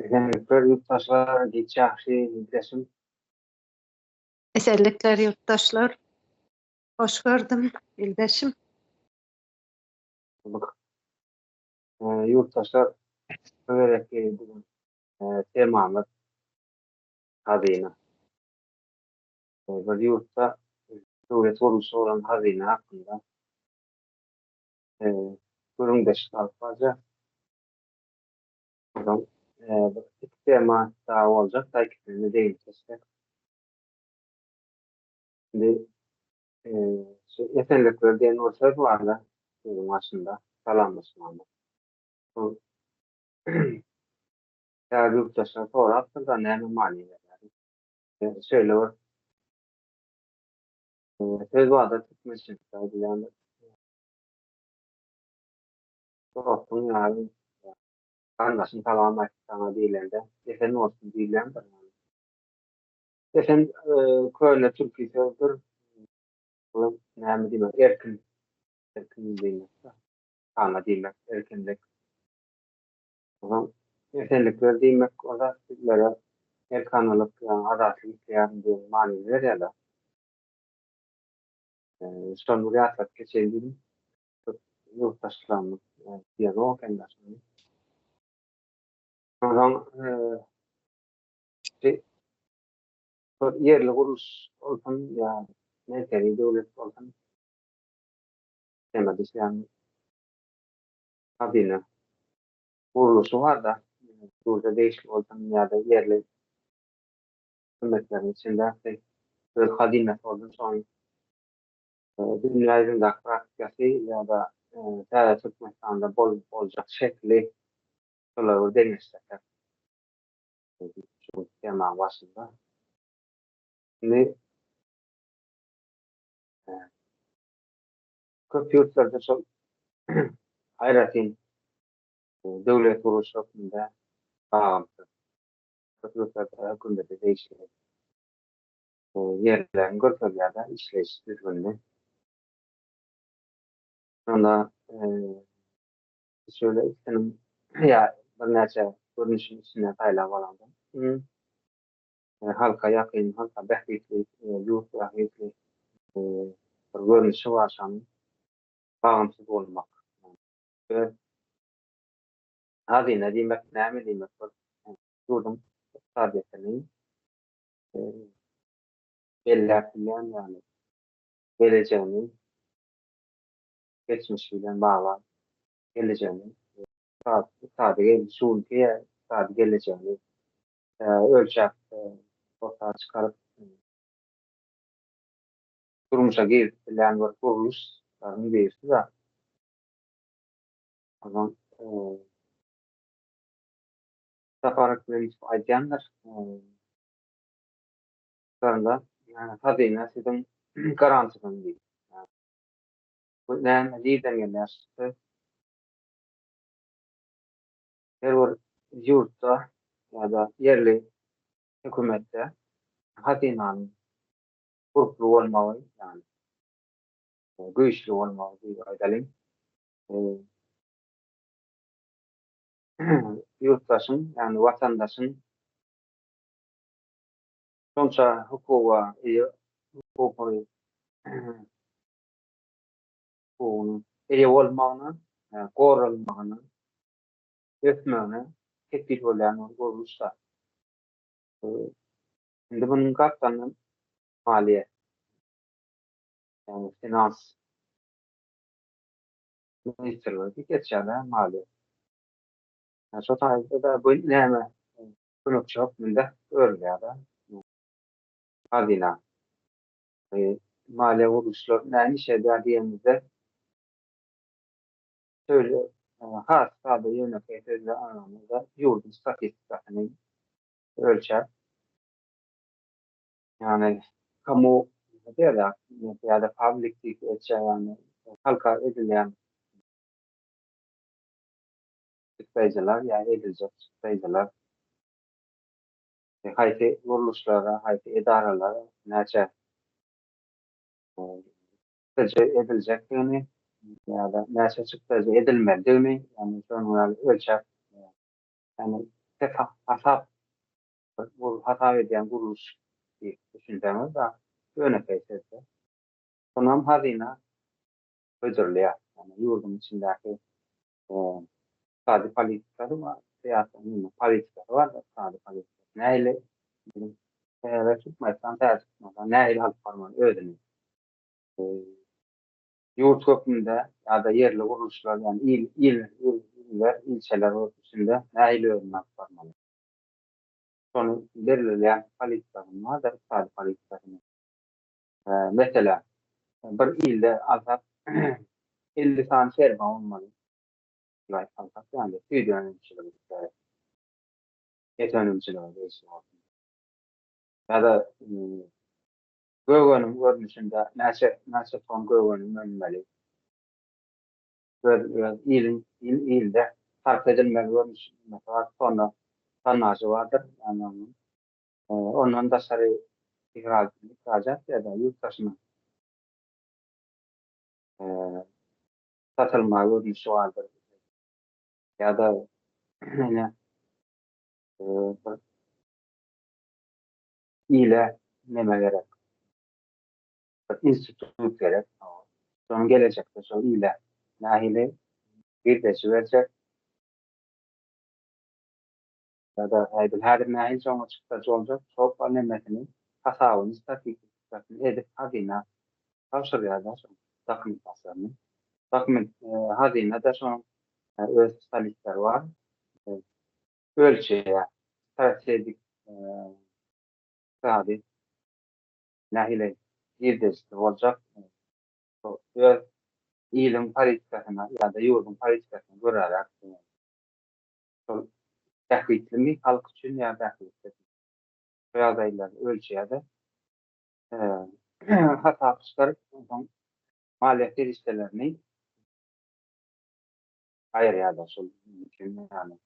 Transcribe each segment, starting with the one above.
Esenlikler yurttaşlar, geçahşi, ildeşim. Esenlikler yurttaşlar. Hoş gördüm ildeşim. Bak, yurttaşlar öğerek bugün temamı hazine. Bir yurtta devlet oluşu olan hazine hakkında görüngeç alfaca. İki tema daha olacak. Da ikisini değil kesin. Şimdi esenlikler diyen ortak var da aslında salamlaşmamız. Bu değerli yurttaşlar sonra hakkında ne mani şöyle var. Söz vada tutmasın. Yani olsun yani. Kardeşim tamamlar sana değillerinde. Efendim olsun değillerinde. Efendim köyle Türkiye sözдөр. Bu ne demek? Erkin demek. Sana demek. Erkinlik. O zaman efendilikler demek. O da sizlere erkanlık, yani adatlık, yani bir maniler ya da son buraya atlat geçelim. Yurttaşlarımız diyalog endişesi. O zaman işte yerli kuruluş olsun ya merkezi devlet olsun demedi yani kabine kuruluşu var da burada değişik olsun ya da yerli hükümetlerin içinde böyle kadime olsun son dünyayı da praktikası ya da devlet hükümetlerinde olacak şekli şöyle denişler şu tema başında. Şimdi köp yurtlarda çok hayretin devlet kuruluş hakkında bağımsız. Köp yurtlarda hükümeti değişik yerlerin görselerde işleyiş düzgünlüğü. Sonra şöyle senin ya bir neçe görünüşün içine paylaşmalardı. Halka yakın, halka behliyetli, yurt behliyetli bir görünüşü var sanırım. Bağımsız olmak. Ve hazine demek, ne demek var? Yurdun sadiyetini belirtilen yani geleceğini, geçmişiyle bağlı geleceğini, sadece şu ülkeye sadece geleceğini ölçek ortaya çıkarıp durmuşa getirilen bir kuruluşların birisi de o zaman Safarak Bey'in aydanlar sonunda yani hazine sizin garantısını değil. Yani, bu ne lider yerleşti. Her bir yurtta ya da yerli hükümette hazinenin kuruplu olmalı yani güçlü olmalı diye edelim. E, yurttaşın yani vatandaşın sonuçta hukuka hukuku hukukunu iyi olmağını, korunmağını, etmağını teklif olan olursa e, şimdi bunun kapsamı maliyet yani finans ministerliği geçerli maliyet. Yani şu tarzda da bu neme bunu çok millet öyle ya da hazine maliye oluşlar yani şeyler diyemizde şöyle has tabi yöneticiler anlamında yurdun statistikasını ölçer. Yani kamu ya da public yani halka edilen sayıcılar yani edilecek sayıcılar hayati kuruluşlara, hayati idarelara neçe edileceklerini ya da neçe çıktıcı edilmediğini yani sonra ölçer yani hata bu hata eden kuruluş diye düşündüğümüz da öne kesildi. Sonun hazine ödürlüyor. Yani yurdun içindeki sadece politikaları var. Siyasetin politikaları var da sadece politika. Neyle ve tutmaysan tercih tutmadan neyle alıp varmanı öğrenin. E, Yurt hükmünde ya da yerli kuruluşlar yani iller, ilçeler ölçüsünde neyle öğrenmek varmanı. Sonra belirleyen politikaları var da sadece politikaları. Mesela bir ilde azap 50 tane ferma olmalı. Azap yani bir dönemçilik, et dönemçiliği değişiyor. Ya da Göğünün görünüşünde neçe ton göğünün önmeli. Böyle ilde fark edilmeli görünüş mesela sonra tonnajı vardır. Yani onun da sarı ihracat ya da yurt dışına e, satılma görünüşü vardır. Ya da yine ile neme gerek. İnstitüt gerek. Sonra gelecekte sonra ile nahili bir de verecek ya da her nahil sonra çıktıcı olacak. Çok önemli tasavvunu, statistikasını edip hazine tavsiye da sonra dokümantasyonu. Hazine de sonra öz listler var. E, Ölçüye, stratejik iktisadi nahile bir de olacak. Öz ilim politikasına ya da yurdun politikasına göre dəxillikli halk üçün ya dəxillikli adaylar ölçüye de hata çıkarıp maliyeti listelerini ayırıyor mümkün yani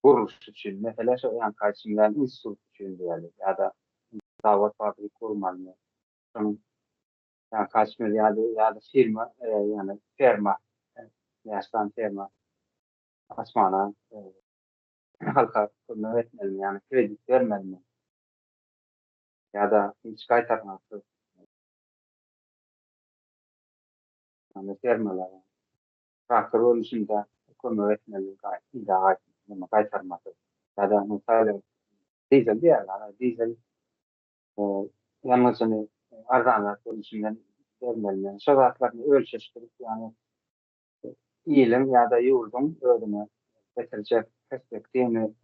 kuruluş için mesela yani karşımdan institut için diyelim ya da davat fabrika kurmalı onun yani karşımda ya da firma yani firma yaştan firma açmana halka öğretmeli yani kredi vermeli ya da hiç kaytarması yani firmalar traktör oluşunda konu öğretmeli idare etmeli kaytarması ya da mesela dizel diyorlar dizel e, yalnızını arzanlar oluşundan vermeli yani şartlarını ölçüştürüp yani ilim ya da yurdun öğrenme getirecek perspektifini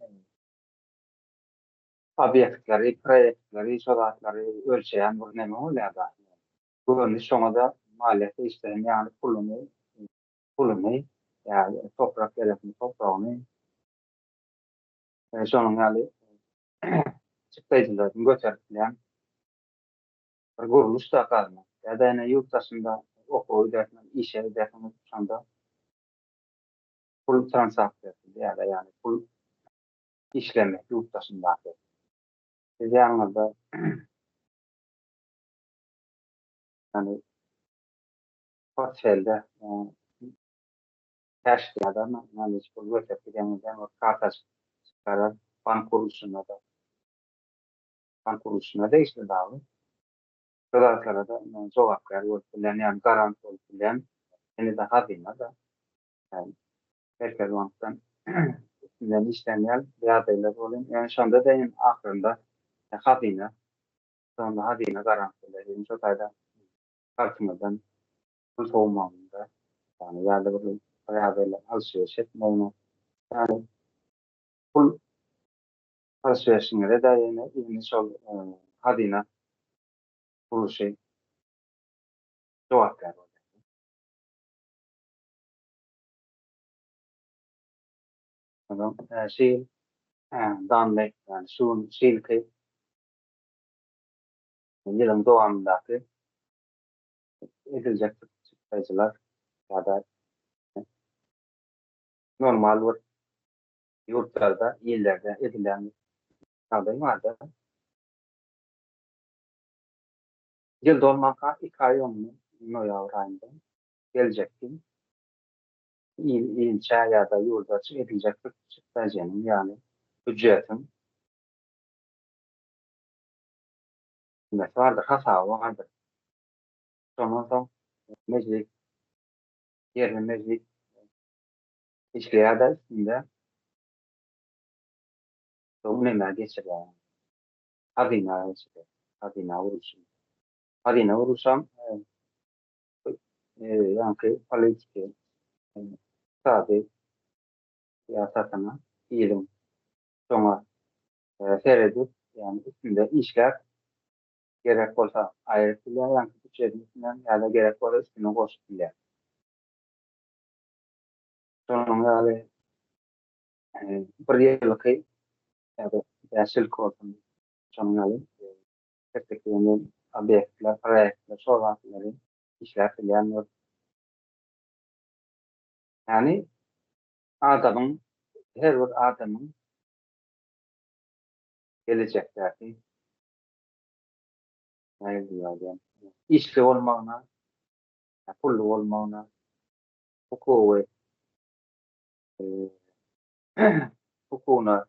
obyektleri, proyektleri, şartları ölçeyen bir neme oluyor da. Bunun sonunda maliyeti işte yani pulunu yani toprak gerekli toprağını sonun yani çıktıcıların götürülen bir kuruluş da kalmaz. Ya da yani yurt dışında okulu derken, işe derken sonunda pul transaksiyonu ya da yani pul işlemi yurt dışında. Size anladı yani portföyde cash ya da yani pul götürülen o kartaş çıkaran bank kuruluşuna da işte davet. Dolayısıyla da cevaplar verilen yani garanti verilen yine daha bilmeden yani herkes banktan üstünden işleyen bir adaylar olayım. Yani şu anda da en aklında hazine, sonra hazine garantileri, çok ayda kartımızdan bu soğumamında yani yerde bu adaylar alışveriş etmeyi yani bu alışverişine de yine sol hazine kuruluşu cevap veriyor. Tamam. Şey, danlık yani şu şilki yılın doğumundaki edilecek sayıcılar ya da normal bir yurtlarda, illerde edilen aday vardı. Yıl dolmaka 2 ay olmuyor noyavur ayında gelecektim. ilçe ya da yurda edilecek çıktacanın yani ücretin vardır, hesabı vardır. Sonra meclis, yerine meclis işleyada üstünde önemli geçiriyor. Hazine geçiriyor. Hazine vuruşu. Hazine vuruşan yani politik tabi siyasatına ilim sonra seyredip yani üstünde işler gerek olsa ayrıtıyla yani bütçesinden ya da gerek olsa üstüne koştular. Sonra yani bir yıllık ya da yaşıl kodun sonra yani tekniklerinin obyektler, projeler, sorunları işler filan yani adamın her bir adamın gelecekteki ne diyor yani işli olmağına, pullu olmağına, hukuku hukukuna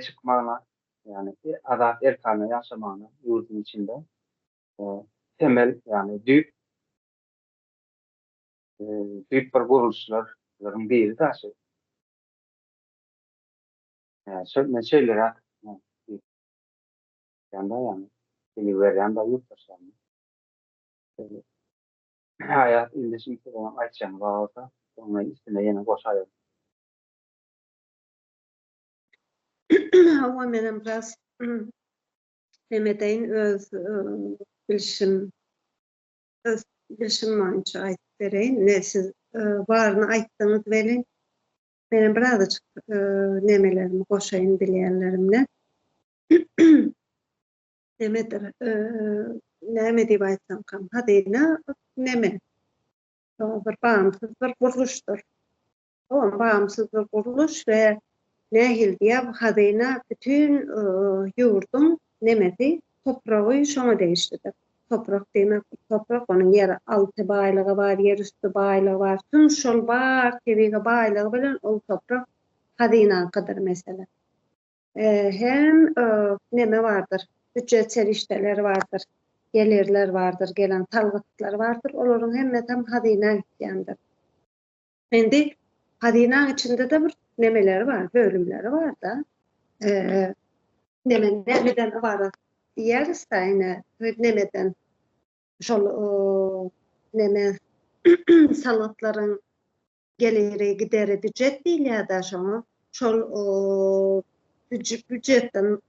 çıkmağına yani adalet erkanı yaşamağına yurdun içinde e, temel yani e, büyük bir kuruluşların biri de şey. Yani ne şeyler yani veren da yurttaş yani. Hayat iletişim kuran açacağım varsa sonra üstüne yine koşarım. Ama benim biraz Mehmet'in öz bilişim boyunca ayıp vereyim. Ne siz varını ayttınız verin. Benim birazcık nemelerimi koşayım bileyenlerimle. Nemedir. Neme deyip aytsam kam. Hadeyna neme. O bir bağımsız bir kuruluştur. O bağımsız bir kuruluş ve nehil diye hadeyna bütün yurdun nemeti toprağı şona değiştirdi. Toprak demek, toprak onun yer altı baylığı var, yer üstü baylığı var. Tüm şol var, tebiğe baylığı bilen o toprak hadeyna kadar mesela. Hem neme vardır, bütçetsel işler vardır, gelirler vardır, gelen talgıtlar vardır. Onların hem tam hadeyna gitkendir. Şimdi hadeyna içinde de bir nemeleri var, bölümleri var da. Nemeden var diyeriz de yine nemeden şol neme salatların geliri gideri bücret değil ya da şol bücretten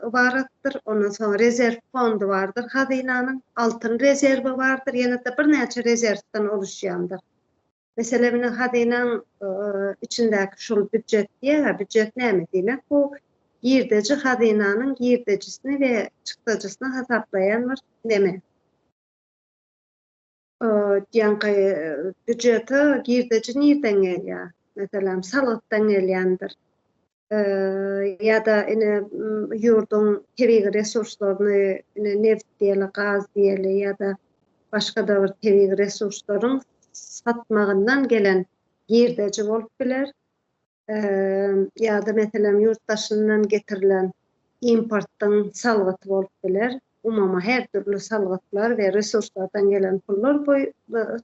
varattır. Ondan sonra rezerv fondu vardır. Hazinanın altın rezervi vardır. Yine de bir neçe rezervden oluşuyandır. Mesela benim hazinan içindeki şol bücret diye, bücret ne demek? Bu girdeci hazinanın girdecisini ve çıktıcısını hesaplayan bir neme. Yani bücreti girdeci nereden geliyor? Mesela salattan gelyendir. Ya da yurdun tebiği resurslarını neft diyeli, gaz diyeli ya da başka da bir tebiği resursların satmağından gelen girdeci bolup biler. Ya da mesela yurttaşından getirilen importtan salgıt bolup biler. Umama her türlü salgıtlar ve resurslardan gelen pullar bu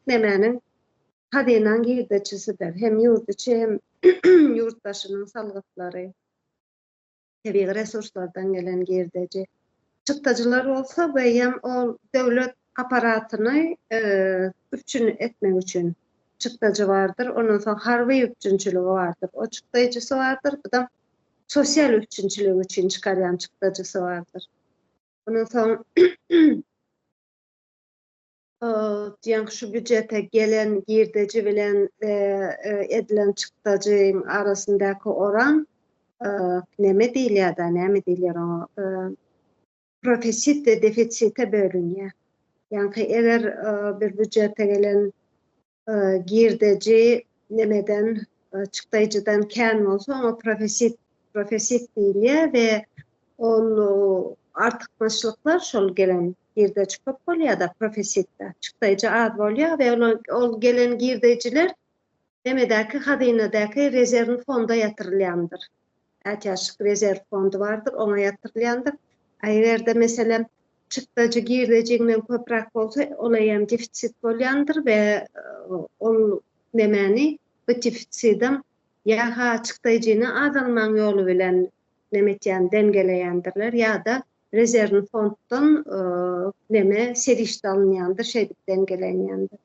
nemenin hadeynan girdecisidir. Hem yurt içi hem yurttaşının salgıtları, tebiği resurslardan gelen girdeci. Çıktıcılar olsa ve hem o devlet aparatını üçün etmek için çıktıcı vardır. Ondan sonra harbi üçüncülüğü vardır. O çıktıcısı vardır. Bu da sosyal üçüncülüğü için çıkaryan çıktıcısı vardır. Ondan sonra yani şu bücrete gelen girdeci bilen edilen çıktıcının arasındaki oran neme değil ya da neme değil ya o profesit ve defisite bölünüyor. Yani eğer bir bücrete gelen girdeci nemeden çıktıcıdan kâr olsa ama profesit değil ya ve onu artmışlıklar şol gelen girdeci köp oluyor da profesitte çıktıcı az oluyor ve o gelen girdeciler Demedäki hazinadäki rezerv fonda yatırılýandyr. Äçaşyk rezerv fondu vardır, ona yatırılýandyr. Aýerde meselem çykdagy girdejiginen köprak bolsa, olaýam defitsit bolýandyr we ol nemeni bu defitsitden ýa-ha çykdaýjyny azalmaň ýolu bilen nemetýän dengeleýändirler ýa-da rezerv fonddan neme serişde alınýandyr, şeýdip dengelenýändir.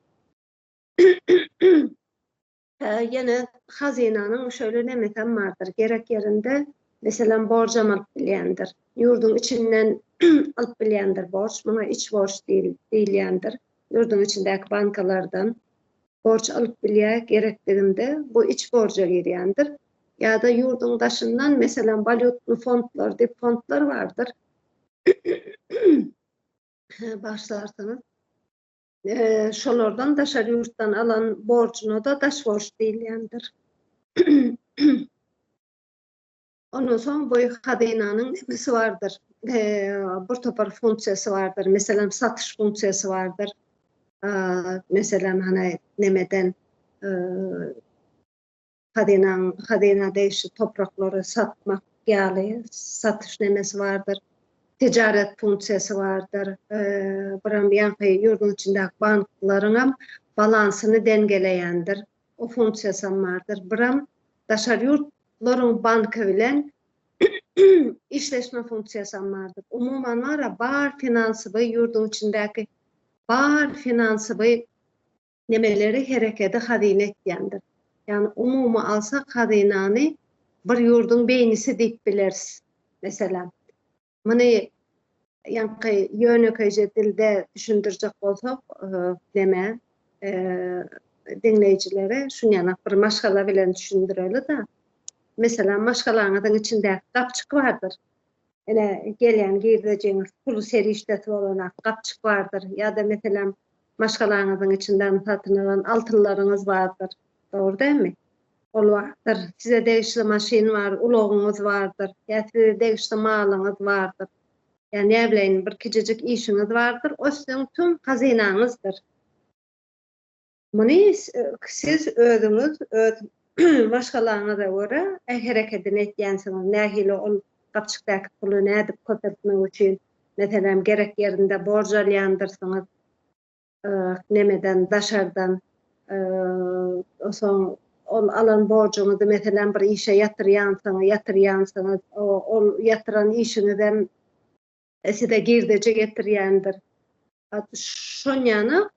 Yine hazinanın şöyle nemeten vardır. Gerek yerinde mesela borcam alıp bilyendir. Yurdun içinden alıp bilyendir borç. Buna iç borç değilyendir. Yurdun içindeki bankalardan borç alıp bilye gereklerinde bu iç borca giriyendir. Ya da yurdun dışından mesela valutlu fondlar, dip fondlar vardır. Başlarsanız. Şolardan daşary yurtdan alan borcuna da daş borç diýilýändir. Ondan soň bu hazinanyň nemesi vardır. Bir topar funksiyasy vardır. Meselem satış funksiyasy vardır. Meselem hani nemeden hazinada işi topraklary satmak ýaly satış nemesi vardır. Ticaret funksiyasy vardır. Biram ýa-da yurdun içindäki banklaryň balansyny dengeleýändir. O funksiyasy vardır. Biram daşary yurtlaryň banka bilen işleşme funksiyasy vardır. Umuman wara bar finansiwy yurdun içindäki bar finansiwy nemeleri hereketi hazine etýändir. Yani umumy alsak hazinany bir yurdun beýnisi diýip bilersiz. Mesela many ýanky ýönekeje dilde düşündirjek bolsak, deme dinleýijilere şuňa bir maşgala bilen düşündireli da. Mesela maşgalaňyzyň içinde gapçyk vardır. Ele gelýän girdijiňiz pul serişdesi bolan gapçyk vardır. Ya da mesela maşgalaňyzyň içinden satylan altynlaryňyz vardır. Dogry diými? Ol vardır. Size degişli maşin var, ulogyňyz vardır. Ya size degişli malyňyz vardır. Yani ne bileyin bir kicicik işiniz vardır, o sizin tüm hazinanızdır. Bunu siz özünüz, başkalarına da göre hareket etýänsiniz. Nähili ol gapçykdaky puly nädip köpeltmek üçin, meselem gerek yerinde borç alýandyrsynız, nemeden, daşardan, soň ol alan borcuňyzy meselem bir işe ýatyrýansyňız, ol yatyran işinizden size girdice getirýändir. Şoňany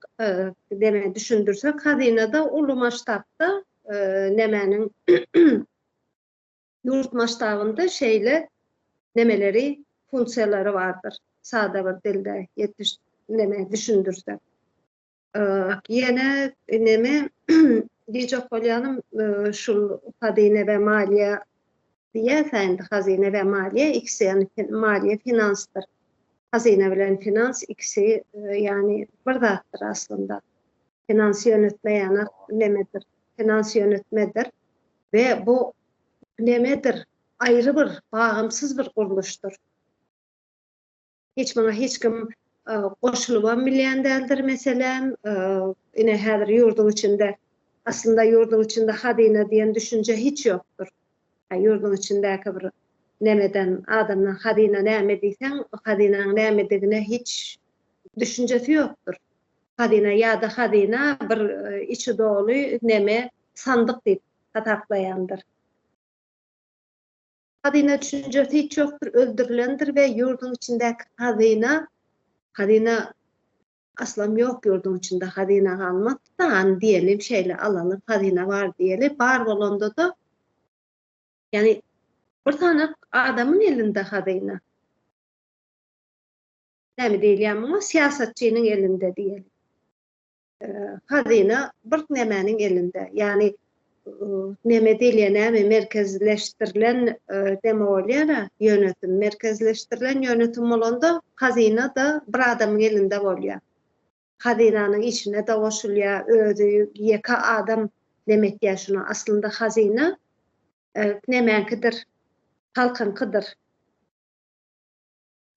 deme düşündirsek, hazinada uly maştapda nemenin yurt maştabında şeýle nemeleri, funksiyalary vardır. Sada bir dilde neme düşündirsek. Ýene neme diýjek bolýanym şul hazine we maliýe diýerseň, hazine we maliýe ikisi yani maliýe finansdyr. Hazine bilen finans ikisi yani bir zatdyr aslında. Finans ýönetmeýän nemedir? Finans ýönetmedir ve bu nemedir? Ayrı bir, bağımsız bir guruluşdur. Hiç kim goşulyp bilýän däldir meselem. Ine häzir yurdun içinde, aslında yurdun içinde hazine diýen düşünje hiç ýokdur. Yurdun içindäki bir nemeden adamdan hazina näme diýsen, o hazinaň nämedigine hiç düşünjesi ýokdur. Hazina ýa-da hazina bir içi doly neme sandyk diýip taklaýandyr. Hazina düşünjesi hiç ýokdur, öldürilendir we yurdun içindäki hazina aslan ýok yurdun içinde hazina galmakdan diýelim şeýle alanyp hazina var diýeli, bar bolanda da yani bir tane adamın elinde hazina. Näme diýilýär bu? Siýasatçynyň elinde diýelim. Hazina bir nemenin elinde. Yani neme diýilýär, näme merkezleşdirilen deme bolýar, ýönetim, merkezleşdirilen ýönetim bolanda hazina da bir adamyň elinde bolýar. Hazinanyň içine de goşulýar, özü ýeka adam demek şunu. Aslında hazina nemenkidir, halkynkydyr.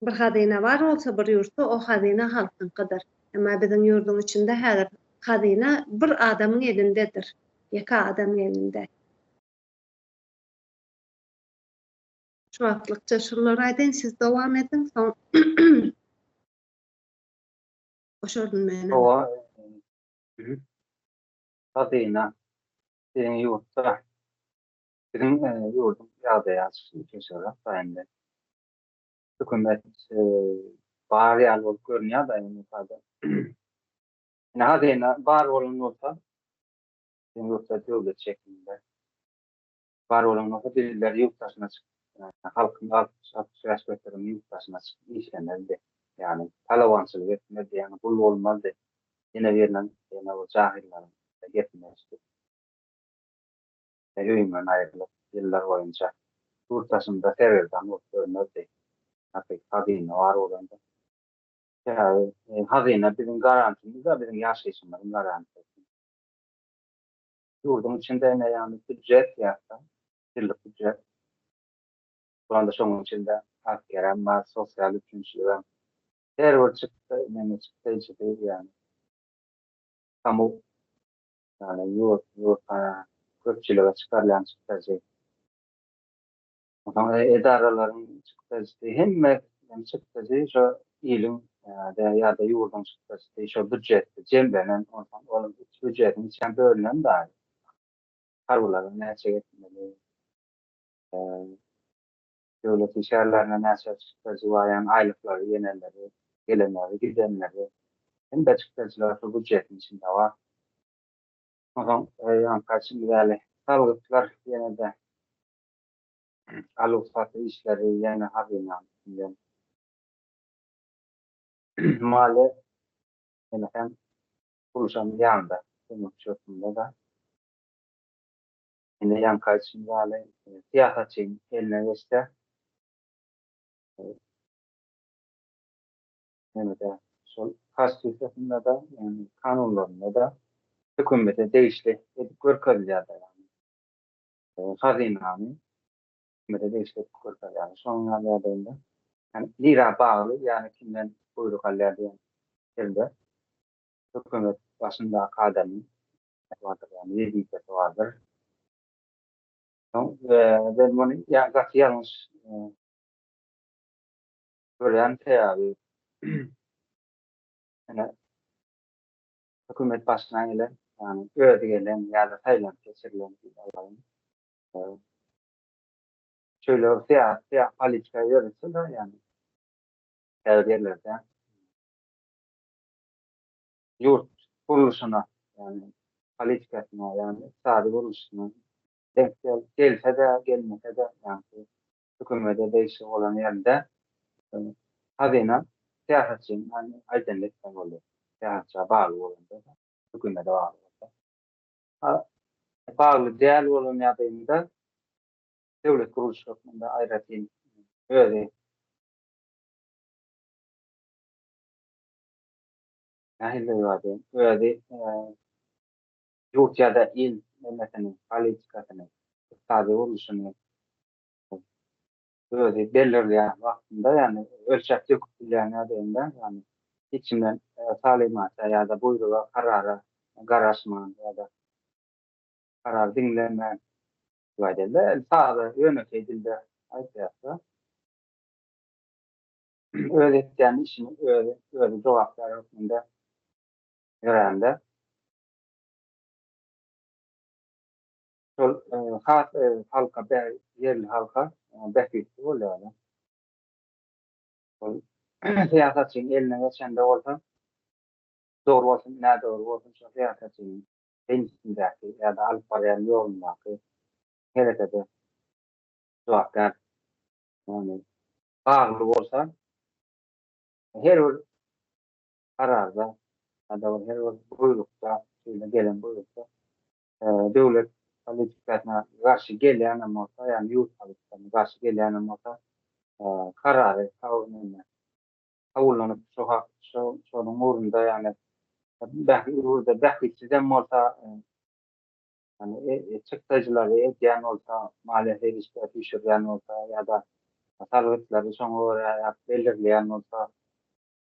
Bir hazina var olsa bir yurtda, o hazina halkynkydyr. Ama bizim yurdun içinde häzir hazina bir adamyň elindedir. Ýeka adam elinde. Şu wagtlykça şunları aýdyn, siz dowam edin, soň oşurdum menen. Ova Hazyna senin yurtta bizim yurdum ýagdaýy geçýär daýynda. Hökümet bar ýaly bolup görünýär da ýa-da. Hazyna bar bolan bolsa senin yurtta döwlet şeklinde bar bolan bolsa birileri yurttaşyna halkyň 60 ýaş götüren yurttaşyna işlenildi. Yani talawançylyk etmedi, yani bul bolmazdy. Yine verilen o cahiller gitmezdi. Öýünden aýrylyp ýyllar boýunça yurttaşynda terörden görmezdi. Hakyky hazyna bar bolanda. Hazyna bizim garantymyz da bizim ýaşaýyşymyzyň garantysy. Yurdun içinde ýani büdjet ýa-da ýyllyk büdjet. Buranda şoň içinde askerem bar, sosial üçinçiler. Her bir çıktı, yani çıktı yani. Kamu yani yurt köpçülüğe çıkarılan çıktı. Ama edaraların çıktı. Hem çıktı şu ilim ya da yurdun çıktı. Şu büdjet, cembenen onun büdjetin içinde bölünen de karuların näçe getmeli. Devlet işlerlerine näçe çıktı. Yani aylıkları, yeneleri, gelenleri, gidenleri. Hem de çıktıcılar bu budjetin içinde var. Ondan kaçın yani sağlıklar yine de alık işleri yine hazinan. Mali yine hem kuruşan yanında. Umut çöpünde de. Yine yan kaçın yani siyasetçinin eline geçti. Yine de sol konstitüsyonunda da yani kanunlarında da hükümete değişti. Görkeliyor da yani. Hazinanın hükümete değişti. Görkeliyor yani. Son yerlerinde. Yani lira bağlı yani kimden buyruk alıyor elde. Hükümet başında akademi vardır yani yedikleri vardır. Ben bunu yanlış gören abi yani hükümet başına gelen yani öde gelen ya da Tayland geçirilen şöyle siyah politika yürütse de yani devletlerden yurt kuruluşuna yani politikasına yani sağlık kuruluşuna denk gelse de gelmese de yani hükümete değişik olan yerde hazine siyasetçinin yani aydınlıktan oluyor. Siyasetçiye bağlı olunca da hükümete bağlı olunca. Bağlı değerli olan yerdeyinde devlet kuruluşlarında ayrıca öyle nahilde vardı. Öyle yurt ya da il devletinin politikasını sağlık kuruluşunu böyle belirleyen vaktinde yani ölçekli hukukluyan yerdeyinde yani içinden talimata ya da buyruğa karara garaşman ya da karar dinleme vadede sağda yönetildi ayetiyatı. Öğretmen işini öyle cevaplar hakkında görende. Halka, yerli halka bekliyor oluyor. Siyasetçinin eline geçen de olsa doğru olsun, ne doğru olsun şu siyasetçinin kendisindeki ya da alıp arayan yolundaki harekete cevaplar yani bağlı olsa her bir kararda ya da her bir buyrukta gelen buyrukta devlet politikasına karşı gelen ama yani yurt politikasına karşı gelen ama kararı kavullanıp şunun uğrunda yani belki sizden olsa yani çıktıcıları ediyen olsa maalesef işte düşüren olsa ya da sağlıkları son olarak belirleyen olsa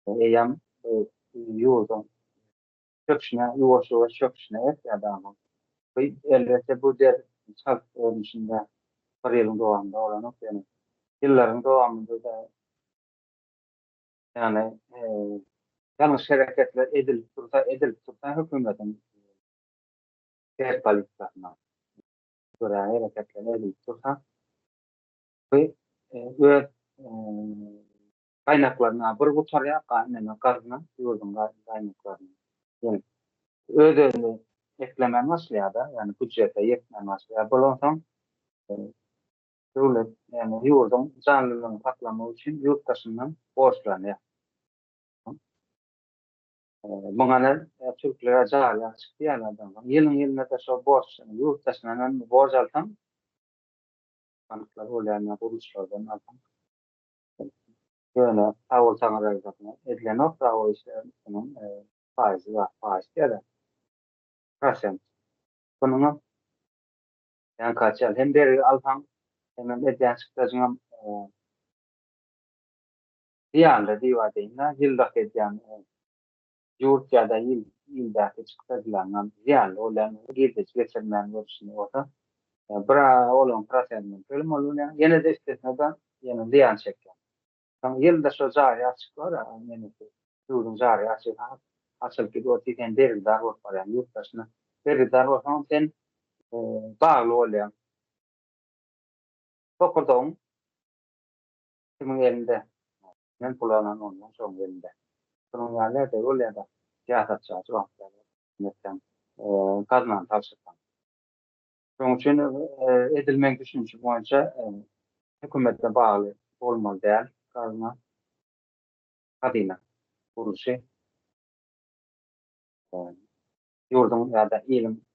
eyyam yurdun çöküşüne, yavaş yavaş çöküşüne ya da Elbette bu der çok içinde kariyerinin devamında olan o yani yılların devamında da yani yanlış hareketler edilip tursa hükümetin diğer politikasına göre hareketler edilip tursa ve öz kaynaklarına bir tutarya gazına yurdun kaynaklarına yani ödülü eklememiz ya da yani bütçete yetmemez ya bulunsan devlet yani yurdun canlılığını saklamak için yurt dışından borçlanıyor. Buna ne Türklere cari çıktı yani adam. Yılına da şu borç yurt dışından borç alsam kanıtlar olayına borçlardan alsam böyle tavır sanırlar zaten edilen nokta o işte bunun faizi var faiz ya da prosent. Bunun yani kaç yıl hem beri alsam hemen edilen çıktığım diğerle divadeyna yılda edilen yurt ya da yıldaki çıktığından diğerle olan girdi geçirmen borçunu orada bra olan prosent bölüm olan yine de istisnadan yine diyen çekiyor. Yılda şu cari açık var yani yurdun cari açık açık gibi o tiken deri dar var yani yurt dışına deri dar var ama sen bağlı olan okudum kimin elinde ben kullanan onun son elinde. Bunun yerler de öyle de siyasetçi var. Mesela kazanan tavsiyeler. Onun için edilmek düşüncesi boyunca hükümete bağlı olmalı değil. Kazma kadına kuruluşu yurdun ya da ilim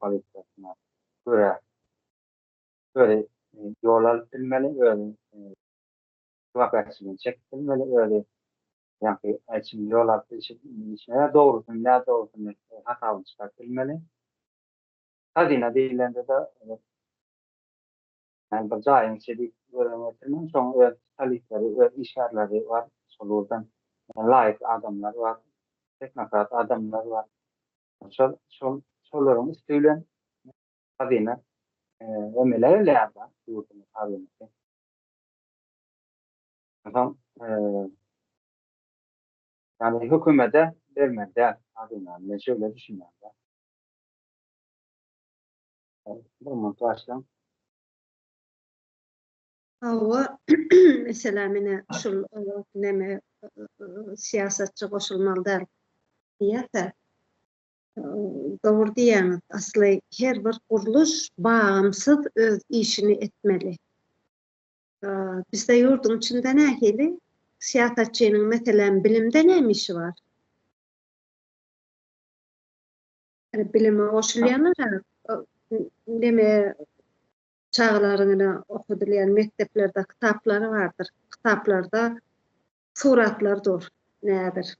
politikasına göre böyle yollar bilmeli, öyle vakasını çekilmeli, öyle yani için yollar içine doğrusunu hatalı çıkartılmalı. Hazine değillerinde de yani bacağı içerik öğrenmesinin son talepleri, işlerleri var. Soluğdan layık adamlar var. Teknokrat adamlar var. Solların üstüyle hazine emeleri lazım. Yurdumuz hazinesi. Mesela yani hükümete vermedi hazine. Ben şöyle düşünüyorum. Bu muhtaçtan. Hawa mesela mene şol neme siyasetçi goşulmalılar diýär. Doğru diýäňiz. Asly her bir guruluş bağımsız öz işini etmeli. Bizde yurdun içinde nähili siyasetçinin meselen bilimde näme işi var? Yani bilime goşulýanlar neme çağlarını okudular, mekteplerde kitapları vardır. Kitaplarda suratlar dur. Nädir?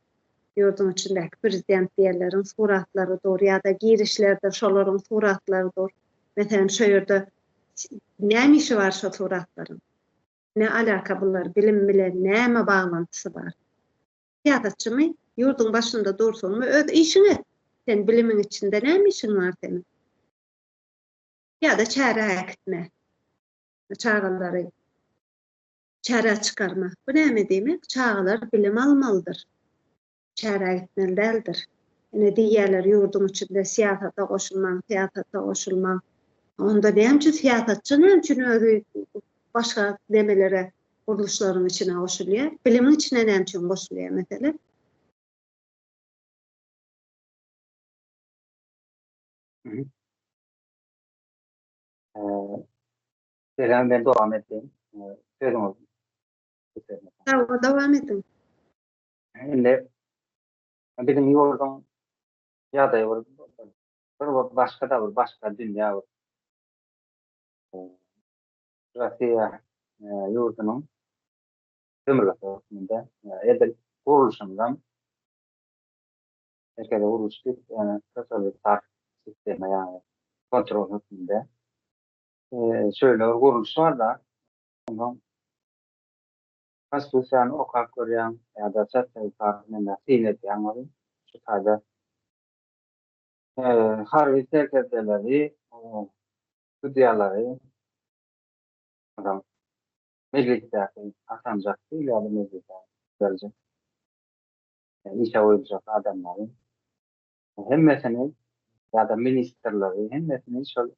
Yurdun içindäki prezident diýerlerin suratlary dur ýa-da girişlerde şolaryň suratlary dur. Meselen şu ýerde näme işi var şu suratlaryň? Ne alaka bular bilim bilen näme baglantysı bar? Siýasatçymy yurdun başynda dursunmy öz işini et. Sen bilimin içinde näme işin var senin? Ýa-da çäre etme. Çağalary çäre çıkarmak. Bu näme demek? Çağalar bilim almalıdır. Çäre etmelidir. Ene diýerler yurdun içinde siýasata goşulmaň. Onda näme siýasatçy näme özi başga demelere guruluşlaryň içine goşulýar? Bilimin içine näme üçin goşulýar mesele? Ben devam edeyim. Sözüm Dawam edin. Şimdi bizim yurdun ya da başka da var, başka dünya var. Rusya yurdunun Cumhurbaşkanlığında edil kuruluşundan ülkede kuruluştu yani totaliter sisteme yani kontrol hükmünde şöyle bir kuruluş var da bunun Konstitusyon okak koruyan ya da çatı yukarının da sineti anladın şu tarzda Harbiy serkerdeleri, studiyalary, adam meclisdäki atanjak ýa-da meclisde gelecek, işe oýulacak adamlaryň hemmesini ýa-da ministrleri hemmesini şol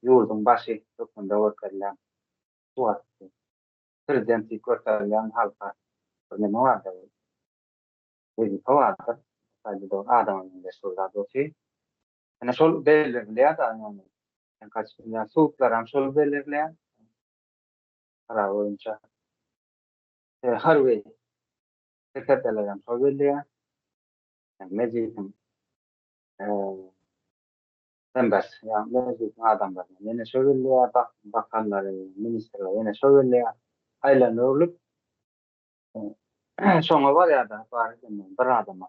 ýurdun başy hökümde görkezýän suwatdy. Prezidentlik görkezýän halka nime bardy? Wezife bardyr. Saýda adamyň şurada doşy. Ana şol belirleýär da ýani. Kaç ýa suwtlar hem şol belirleýär. Karar boýunça. Harbiy sekreterler hem şol belirleýär. Meclisin members, ýa meclisin adamlary ýene şol belirleýär, bakanlary, ministrler ýene şol belirleýär. Aýlanyp şoňa barýarda bir adama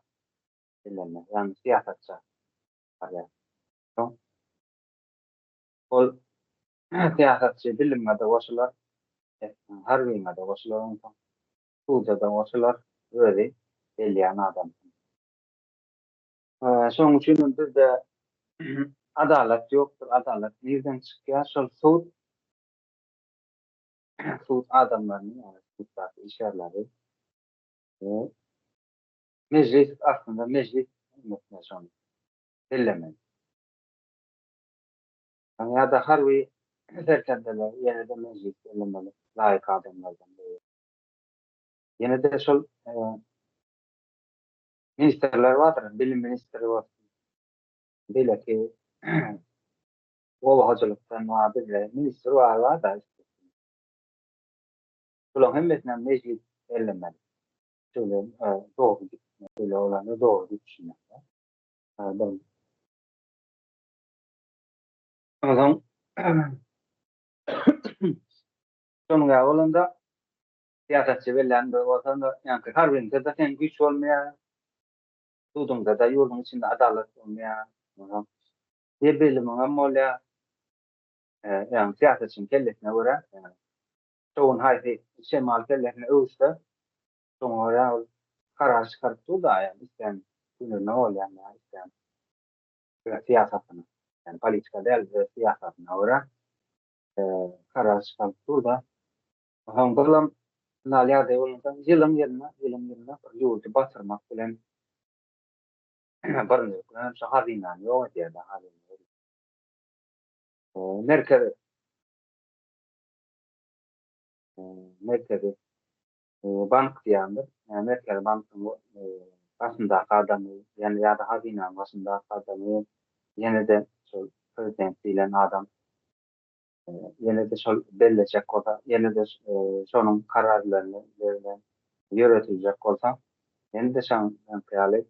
bilenme, ýani siýasatça barýar. Ol siýasatçy bilimle de goşular, harbiýine de goşular, suwda da goşular, özi belleýän adam. Şoň üçin bizde adalet ýokdur, adalet nerden çykýar? Şol suwd adamlaryny, ýani suwddaky işgärleri, meclis aslında meclis şonu bellemeli. Ýa-da harbiy serkerdeler ýene de meclis bellemeli, laýyk adamlardan biri. Ýene de şol ministrler bardyr, bilim ministri bar. Belki ol hocalykdan wa bir ministr bar da. Şolar hemmesine meclis bellemeli. Şöyle doğru gitmek, böyle olanı doğru düşünmek. Ben o zaman şonuňa bolanda siýasatçy bilen bir bolsanda ýa-ni har birinde de sen güç bolmaýar, suwduňda da ýurdun içinde adalet bolmaýar. Ne bilimiň hem bolýar, ýani siýasatçyň kellesine görä, çoğun haýsy şemal kellesine öwüşde, şoňa karar çykaryp durda ýani isleýän gününe bolýan isleýän siýasatyna, ýani politika däl, siýasatyna görä karar çykaryp durda. Bilam nalýa bolsa ýylyň ýerine ýurdu batyrmak bilen barny şahar diýýän ýok edýärdi halyň. Merkezi bank diýändir. Merkezi bankyň başyndaky adamy, ýani ýa-da hazynyň başyndaky adamy, ýene de şol prezident bilen adam, ýene de şol belleşek bolsa, ýene de şonuň kararlaryny berilen ýöretiljek bolsa, ýene de şoň ýaly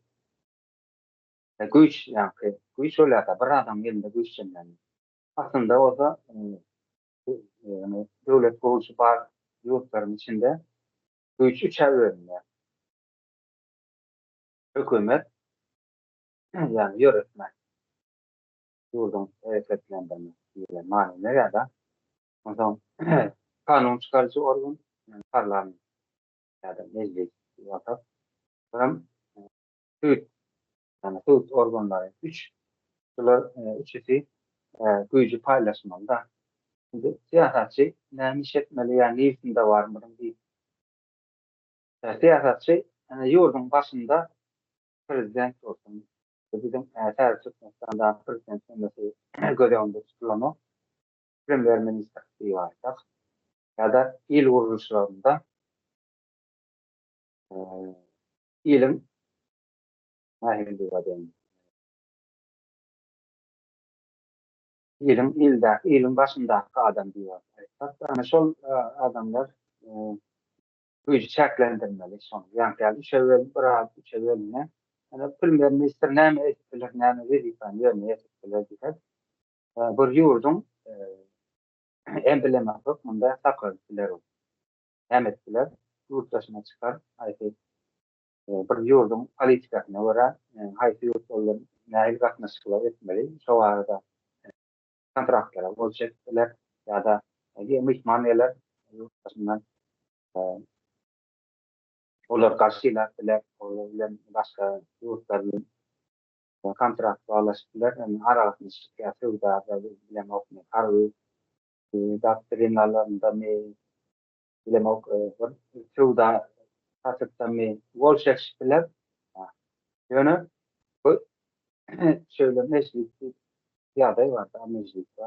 güýç, ýani güýç bolýar, bir adam elinde güýç çenlenýär. Aslında orada ýani döwlet gurulşy bar ýurtlaryň içinde güýç üçe bölünýär. Hökümet, ýani ýöretmek, ýurdun eretlendirme diýilen manyny ýa-da ondan kanun çykarjy organ, ýani parlament ýa-da meclis ýa-da suwd organlary şular üçisi güýji paýlaşmaly. Şimdi siýasatçy näme iş etmeli, ýani ýerinde barmydyň diýip. Siýasatçy ýurdun başynda prezident bolsun. Bizim tärsitmekden prezident emesi görevinde tutulan o premier minister diýýärler. Ýa-da il gurulşlarynda ilim nähili diýýär. Ilim başyndaky adam diýýär. Hatta şol adamlar güýji çäklendirmeli şonu. Ýani üçe bölünýär. Premier minister näme etdiler, näme wezifen ýerine ýetirdiler diýip. Bir ýurdun emblemi munda sakladylar. Hem etdiler, ýurtdaşyna çykar, aýty bir ýurdun politikasyna görä, haýsy ýurtlar nähili gatnaşyklar etmeli, şo arada kontraktlara bol çekdiler ýa-da mehmanlar ýurtdaşyndan olar garşylar bilen, olar bilen başga ýurtlardan kontrakt bağlaştılar. Yani aralıkmış ya sevda bilen okunu harbi doktrinlarında mı bilen ok sevda tasıkta mı gol çekiştiler. Yani bu şöyle meclisi ya da var da mecliste.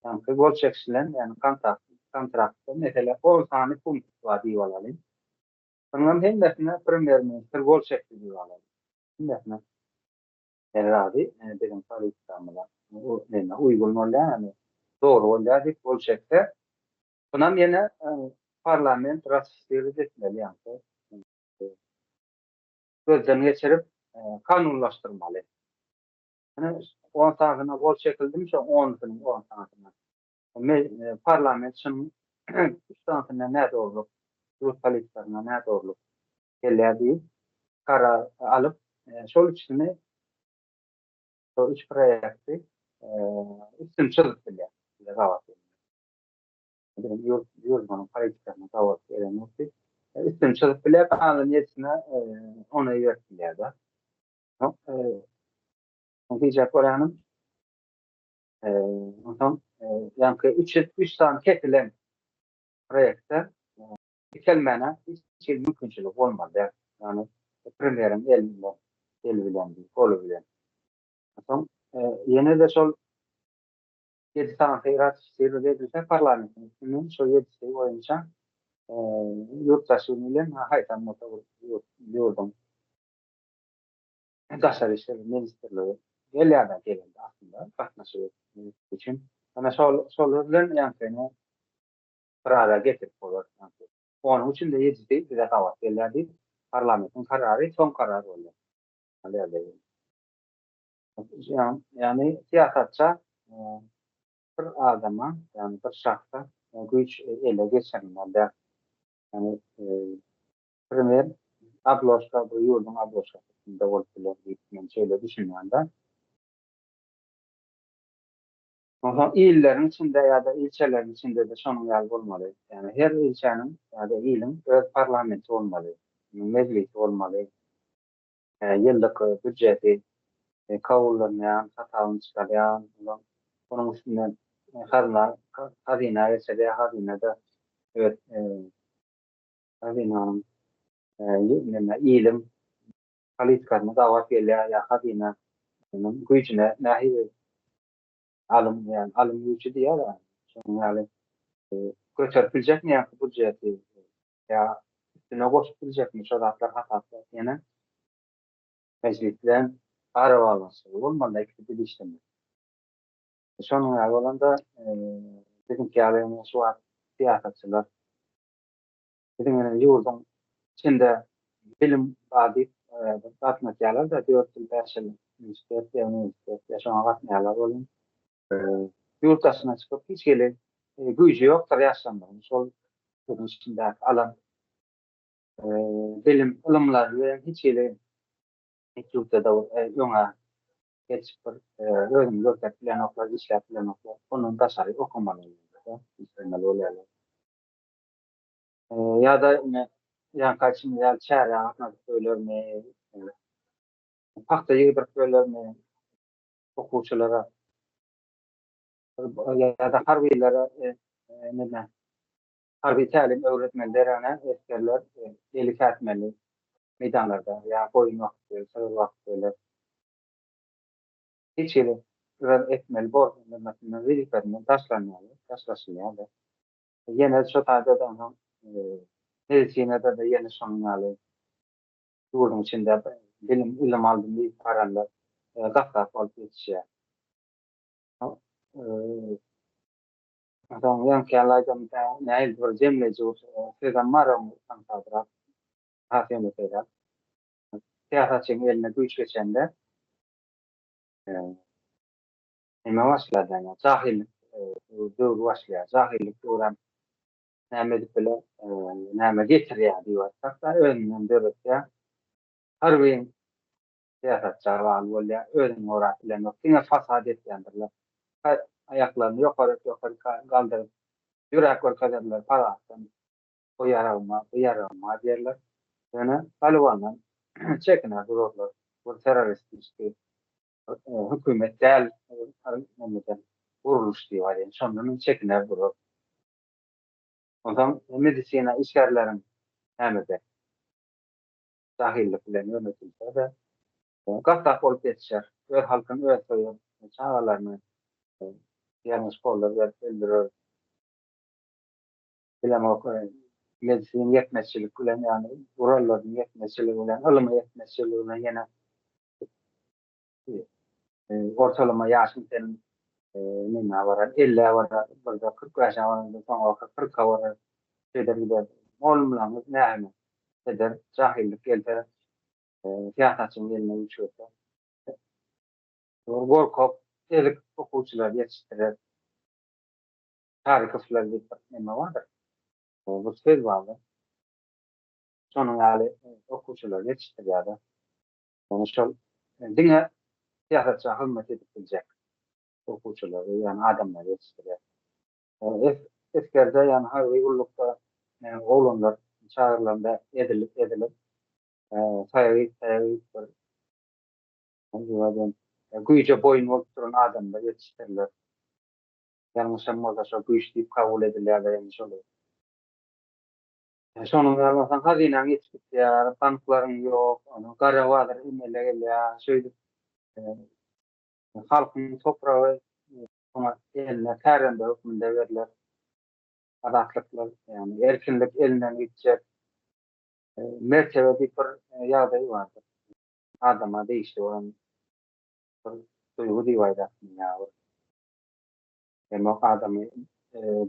Yani gol çekiştilen yani kontraktta mesela 10 tane punkt var diyorlar. Bunların hemmetine Premier Minister gol çekti diyorlar. Hemmetine herhalde dedim tabii İstanbul'a. O ne uygun ol yani doğru ol yani gol çekti. Bundan yine parlament ratifiyeli etmeli yani. Gözden geçirip kanunlaştırmalı. Yani 10 tanesine gol çekildi mi 10 tanesine. Parlament şimdi 3 tanesine ne doğru, Rus politiklerine ne doğru geldiği karar alıp sol içini so üç projekti üstün çözüp bile gavak. Yurtmanın politiklerine gavak verilmesi. Üstün çözüp bile kanalın yetine ona yönetilirdi. Diyecek oranın ondan yani üç tane kesilen projekte kelmene hiç mümkünçülük olmadı. Yani premierin el bilen, kolu bilen. Ondan yine de sol 7 tane feyrat seyirde edilse parlamentin şu 7 boyunca yurttaşlarıyla haytan mutabık yurdum Dışişleri İşleri Ministerliği yerlerden gelindi aslında katnaşıyor için. Ama solurların yani karara getirip olur. Onun için de 7 bir de kavat geldi. Parlamentin kararı son karar oluyor. Yani siyasetçi bir adama yani bir şahsa güç ele geçirmede yani premier abloşka bu yurdun abloşkasında oldular diye şöyle düşünüyorlar. Ama illerin içinde ya da ilçelerin içinde de şunun yer olmalı. Yani her ilçenin ya da ilin öz parlamenti olmalı. Meclisi olmalı. Yıllık bütçesi kavullanmayan, hatalı çıkaryan, onun üstünden hazine vesaire hazinede evet hazinenin ilim politikanı davet edilen ya hazinenin gücüne nahi alım gücü diye ya yani götürülecek mi yani bu ciheti ya üstüne koşulacak mı şartlar hatası yani meclisten aravalısı olmalı ki bir işlemi. Sonun olanda dedim ki yani şu an siyasetçiler dedim yani yurdun içinde bilim adip katmakyalar da 4 yıl 5 yıl üniversite yaşama katmayalar olun. Yurttaşına çıkıp hiç gelin gücü yoktur yaşlanmamış. Sol bunun içinde alan bilim ılımlar ve hiç gelin hiç yurtta da yona geçip özüm yurtta plan oklar, işler plan oklar. Onun başarı okumalı. İstemeli oluyorlar. Ya da yani kaç milyar çare anlatıp söyler mi? Pakta yığdırıp söyler mi? Okuçulara ya da harbiylere neden? Harbi talim öğretmenlerine eskerler iyilik etmeli meydanlarda ya boyun vakti, sağır vakti hiç yeri etmeli. Bu mesela verdiklerini taşlanmalı. Yine şu tarzda da onun neresine de yeni sonunyalı yurdun içinde ilim aldım bir kararlar gafta olup yetişiyor. Adam yang kaya nail berjemle jur sedan maram antara hafiyen mesela siyasetçinin eline güç geçende nime başladı yani cahil doğru başlıyor. Cahillik doğuran neme bile neme getiriyor diyor. Hatta önünden böyle ya harbi siyasetçi var böyle önün orasıyla noktina fasad etkendirler. Ayaklarını yukarı kaldırıp yürek orkadarlar para bu yarama derler. Yani Taliban'dan çekine dururlar. Bu terörist işte hükümet değil, kuruluş diye var yani. Sonunun çekiner durur. O zaman medisina işgärlerin hem de dahillik bilen yönetilse de gatlap olup yetişer. Öz halkın öz soyu çağalarını yanlış kollar ve bildirir. Bilem medisinin yetmezçilik bilen yani uralların yetmezçiliği bilen, ılımı yetmezçiliği bilen yine ortalama yaşın senin nima var? 50 var, burada 40 yaşa var, sonra 40 var. Şeyler gider. Olumlamız ne yani? Eder, cahillik elde tiyatrosun eline uçuyorsa. Gorkop, elik okuçular yetiştirir. Tarih kısımları bir nima vardır. Bu söz vardır. Sonun hali okuçular yetiştirir da. Yani şu dine tiyatroça hürmet edip bilecek okuçuları yani adamlar yetiştirir. Eskerde yani her ullukta oğlanlar çağrılarında edilip sayıyı güýje boyun bolup duran adamlar yetiştirirler. Yanlışam bolsa şo güýç diýip kabul edilýär diýen şol. Şonuň ýalmasan hazinaň ýetişýär, tanklaryň ýok, onu garawadyr emele gelýär, şöýdip halkyň topragy ona eline kärende hökmünde berilýär. Adatlyklar, yani erkinlik elinden gidecek. Mertebe bir ýagdaý bardyr. Adama değişdi olan duygu diýýär ýa-da. Demek adamı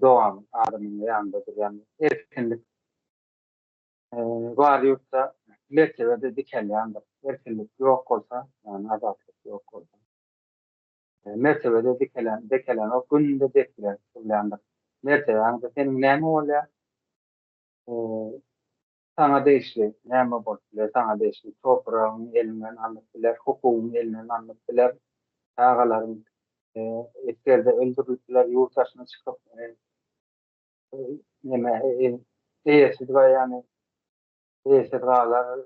doğan adamın yanındadır yani erkinlik var yoksa mertebede dikelyandır. Erkinlik yok olsa yani adalet yok olsa mertebede dikelen o günde dikilen yandır. Mertebede senin nemi oluyor? Sana değişli nemi borçlu sana değişli toprağın elinden anlattılar, hukukun elinden anlattılar, ağaların eskerde öldürüldüler, yurttaşına çıkıp değişti ve yani değişti dağlar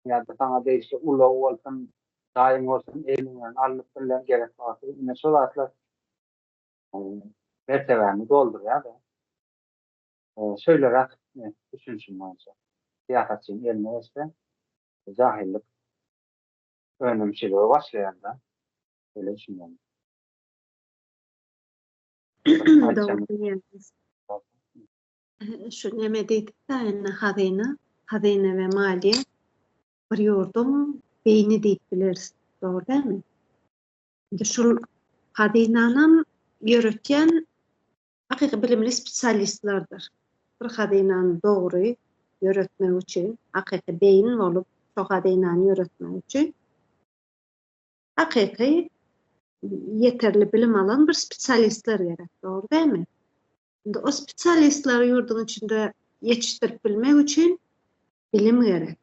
ya da sana değişti ulu olsun daim olsun elinden alıp bilen gerek var. Yine solatlar mertebeni doldur ya da söylerek düşünsün bence. Siyasetçinin eline işte cahillik önemsizliği başlayan da öyle düşünüyorum. Doğru diyorsunuz. Şu neme dedik de yani hazine ve maliye bir yurdun beyni deyip biliriz. Doğru değil mi? Şu hazinanın yürütken hakiki bilimli spesialistlerdir. Bir hazinanı doğru yürütmek için hakiki beyin olup şu hazinanı yürütmek için hakiki yeterli bilim alan bir spesialistler gerek. Doğru değil mi? Şimdi o spesialistleri yurdun içinde yetiştirip bilmek için bilim gerek.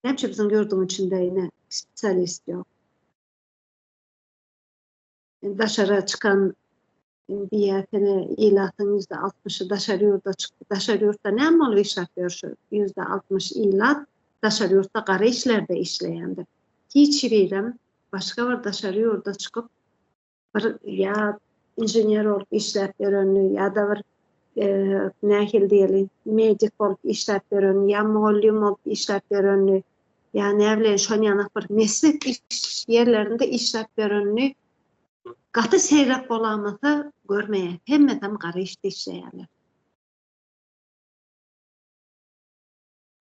Hepsi bizim yurdun içinde yine spesialist yok. Daşarı çıkan diyetine ilatın %60'ı daşarı yurda çıktı. Daşarı yurtta ne oluyor işletiyor şu %60 ilat daşarı yurtta qara işlerde işleyendir. Hiç bilmem başka bir daşarı yurda çıkıp bir ya inženjer olup işlep berönlü ya da bir nähil diýeli medik bolup işlep berönlü ya muallim bolup işlep berönlü ya näbile şonýanak bir meslek iş yerlerinde işlep berönlü gaty seýrek bolamasa görmeýär. Hemmedem gara işte işleýärler.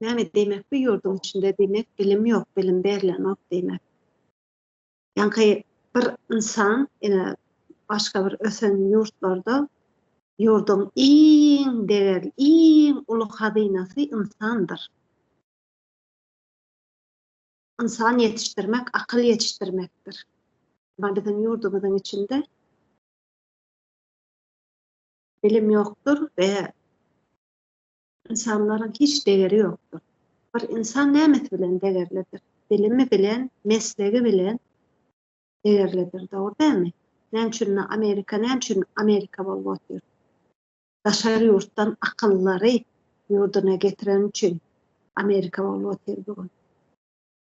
Näme demek bu yurdun içinde demek bilim yok, bilim berilen ok demek. Yani bir insan başka bir ösen yurtlarda yurdun en değerli, en ulu hazinası insandır. İnsan yetiştirmek, akıl yetiştirmektir. Bizim yurdumuzun içinde bilim yoktur ve insanların hiç değeri yoktur. Bir insan nämet bilen değerlidir? Bilimi bilen, mesleği bilen değerlidir. Doğru değil mi? Näçün Amerika bolup otur? Daşarı yurtdan akılları yurduna getiren için Amerika bolup otur bugün.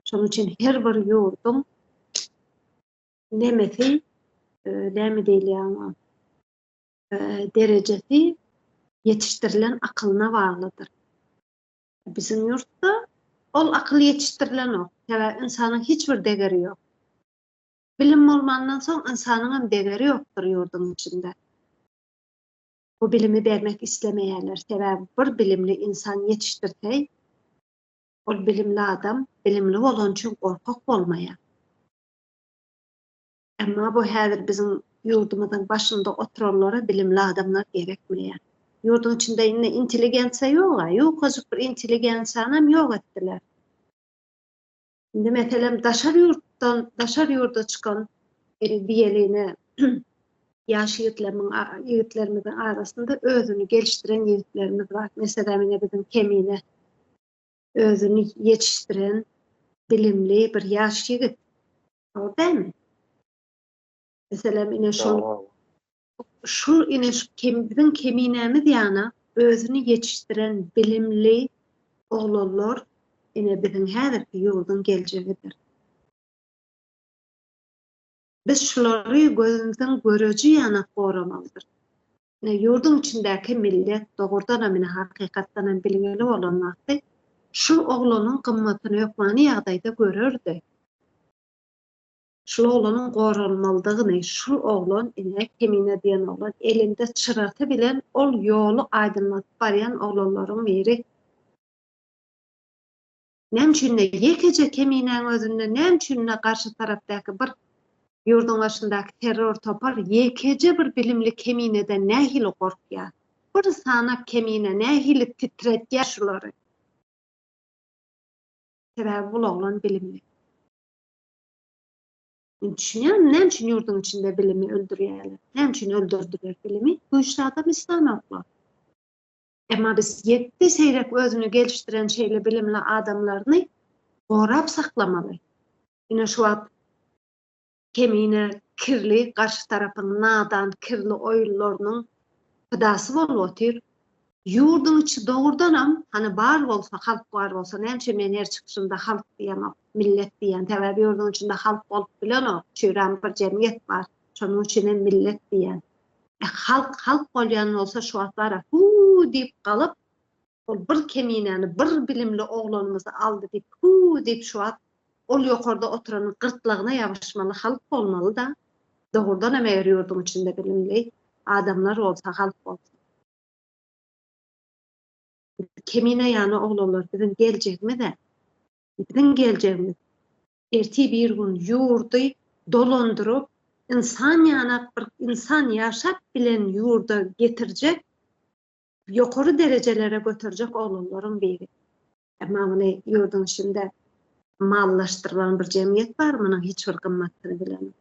Şonuň üçin her bir yurdun nemesi, näme diýilýär, derecesi yetişdirilen akylına baglydyr. Bizim ýurtda ol akyl yetişdirilen ok. Sebäbi insanyň hiç bir degeri ýok. Bilim bolmandan soň insanyň hem degeri ýokdur ýurduň içinde. Bu bilimi bermek islemeýärler. Sebäbi bir bilimli insan yetişdirse, ol bilimli adam bilimli bolan üçin gorkak bolmaýar. Emma bu häzir bizim ýurdumyzyň başynda oturarlara bilimli adamlar gerekmeýär. Ýurduň içinde ine inteligensiýa ýok, ýok bir inteligensiýany hem ýok etdiler. Indi meselem daşar ýurda çykan diýeline ýaş ýigitlerimizin arasynda özüni gelişdiren ýigitlerimiz bar. Meselem bizim Kemine özüni yetişdiren bilimli bir ýaş ýigit. O dämi? Meselem ine şul ine bizim Keminemiz ýana özüni yetişdiren bilimli oglanlar ine bizim häzirki ýurduň geljegidir. Biz şulary gözümizden göreji ýana goramalydyr. Ýurduň içindäki millet dogurdan hem hakykatdan hem bilgili bolan wagty şu oglanyň gymmatyny ýokmany ýagdaýda görerdi. Şu oglanyň goralmalydygyny, şu oglan ine Kemine diýen oglan elinde çyraty bilen ol ýoly aýdynlatyp barýan oglanlaryň biri. Nämçünde ýekece Kemineň özünde nämçünde garşy tarapdaky bir ýurduň başyndaky terror topar ýekece bir bilimli Kemineden nähili gorkýar. Bir sanak Kemine nähili titretýär şulary. Sebäbi bu oglan bilimli. Düşünýän nämçün ýurduň içinde bilimi öldürýärler? Nämçün öldürdüler bilimi? Bu işde adam islanmakla. Emma biz 7 seyrek özünü gelişdiren şeýle bilimli adamlaryny gorap saklamaly. Ine şu wagt Kemine kirli, garşy tarapyň nadan, kirli oýullarynyň pydasy bolup otyr. Ýurduň içi dogurdan ham, hani bar bolsa, halk bar bolsa, nämçe men her çykyşymda halk diýemem, millet diýen, täze ýurduň içinde halk bolup bilen çüýren bir jemgyýet bar. Şonuň üçin millet diýen. Halk bolýan bolsa şu wagtlara hu diýip galyp, ol bir Kemineni, bir bilimli oglanymyzy aldy diýip hu diýip şu wagt ol ýokarda oturanyň gyrtlagyna ýabyşmaly halk bolmaly da, dogurdan hem ýurduň içinde bilimli adamlar bolsa, halk bolsa. Kemine ýany oglanlar bizim geljekmi de, bizim geljegimiz erti bir gün ýurdy dolandyryp, insan ýana bir insan ýaşap bilen ýurda getirjek, ýokary derejelere götürjek oglanlaryň biri. Emma muny ýurduň içinde mallaşdyrylan bir jemgyýet bar, munyň hiç bir gymmatyny bilemem.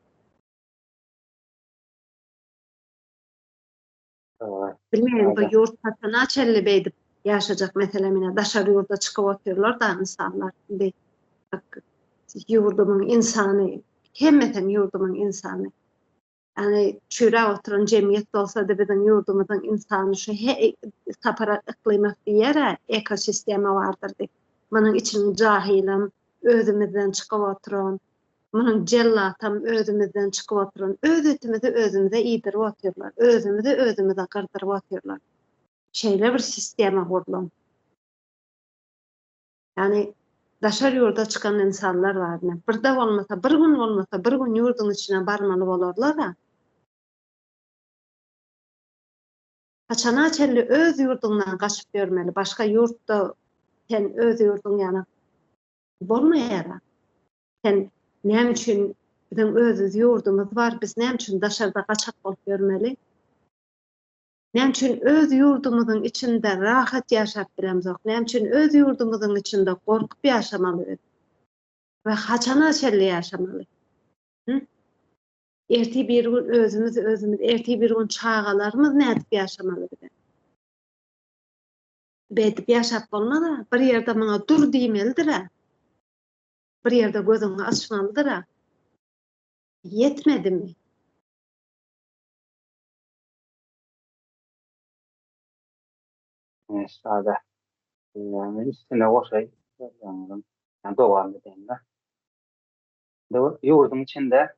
Bilmeýin, bu ýurt haçana çelli beýdip ýaşajak meselemine daşar ýurda çykyp otyrlar da insanlar. Indi ýurdumyň insany, hemmeten ýurdumyň insany. Yani çüra oturan jemgyýet bolsa da bizim ýurdumyzyň insany şu tapara iklimat diýer, ekosistema bardyr diýip. Munyň için jahilim, özümizden çykyp oturan, munyň jellatam özümizden çykyp oturan, öz etimizi özümize ýidirip otyrlar, özümizi özümize gyrdyryp otyrlar. Şeýle bir sistema gurulýan. Yani daşar ýurda çykan insanlar bar. Birde bolmasa, bir gün bolmasa, bir gün ýurduň içine barmaly bolarlar. Haçana çelli öz ýurdundan gaçyp görmeli. Başga ýurtda sen öz ýurduň ýana bolmaýar. Sen näme üçin bizim öz ýurdumyz bar, biz näme üçin daşarda gaçak bolup görmeli? Näme üçin öz ýurdumyzyň içinde rahat ýaşap bilemzok? Näme üçin öz ýurdumyzyň içinde gorkup ýaşamaly? We haçana çelli ýaşamaly? Erti bir gün özümüz, erti bir gün çağalarımız nädip ýaşamaly bilen. Bedip ýaşap bolmada, bir ýerde maňa dur diýmelidir. Bir ýerde gözüňi açmalydyr. Yetmedimi? Sada. Yani üstüne goşay. Yani doğal edenler. Ýurdun içinde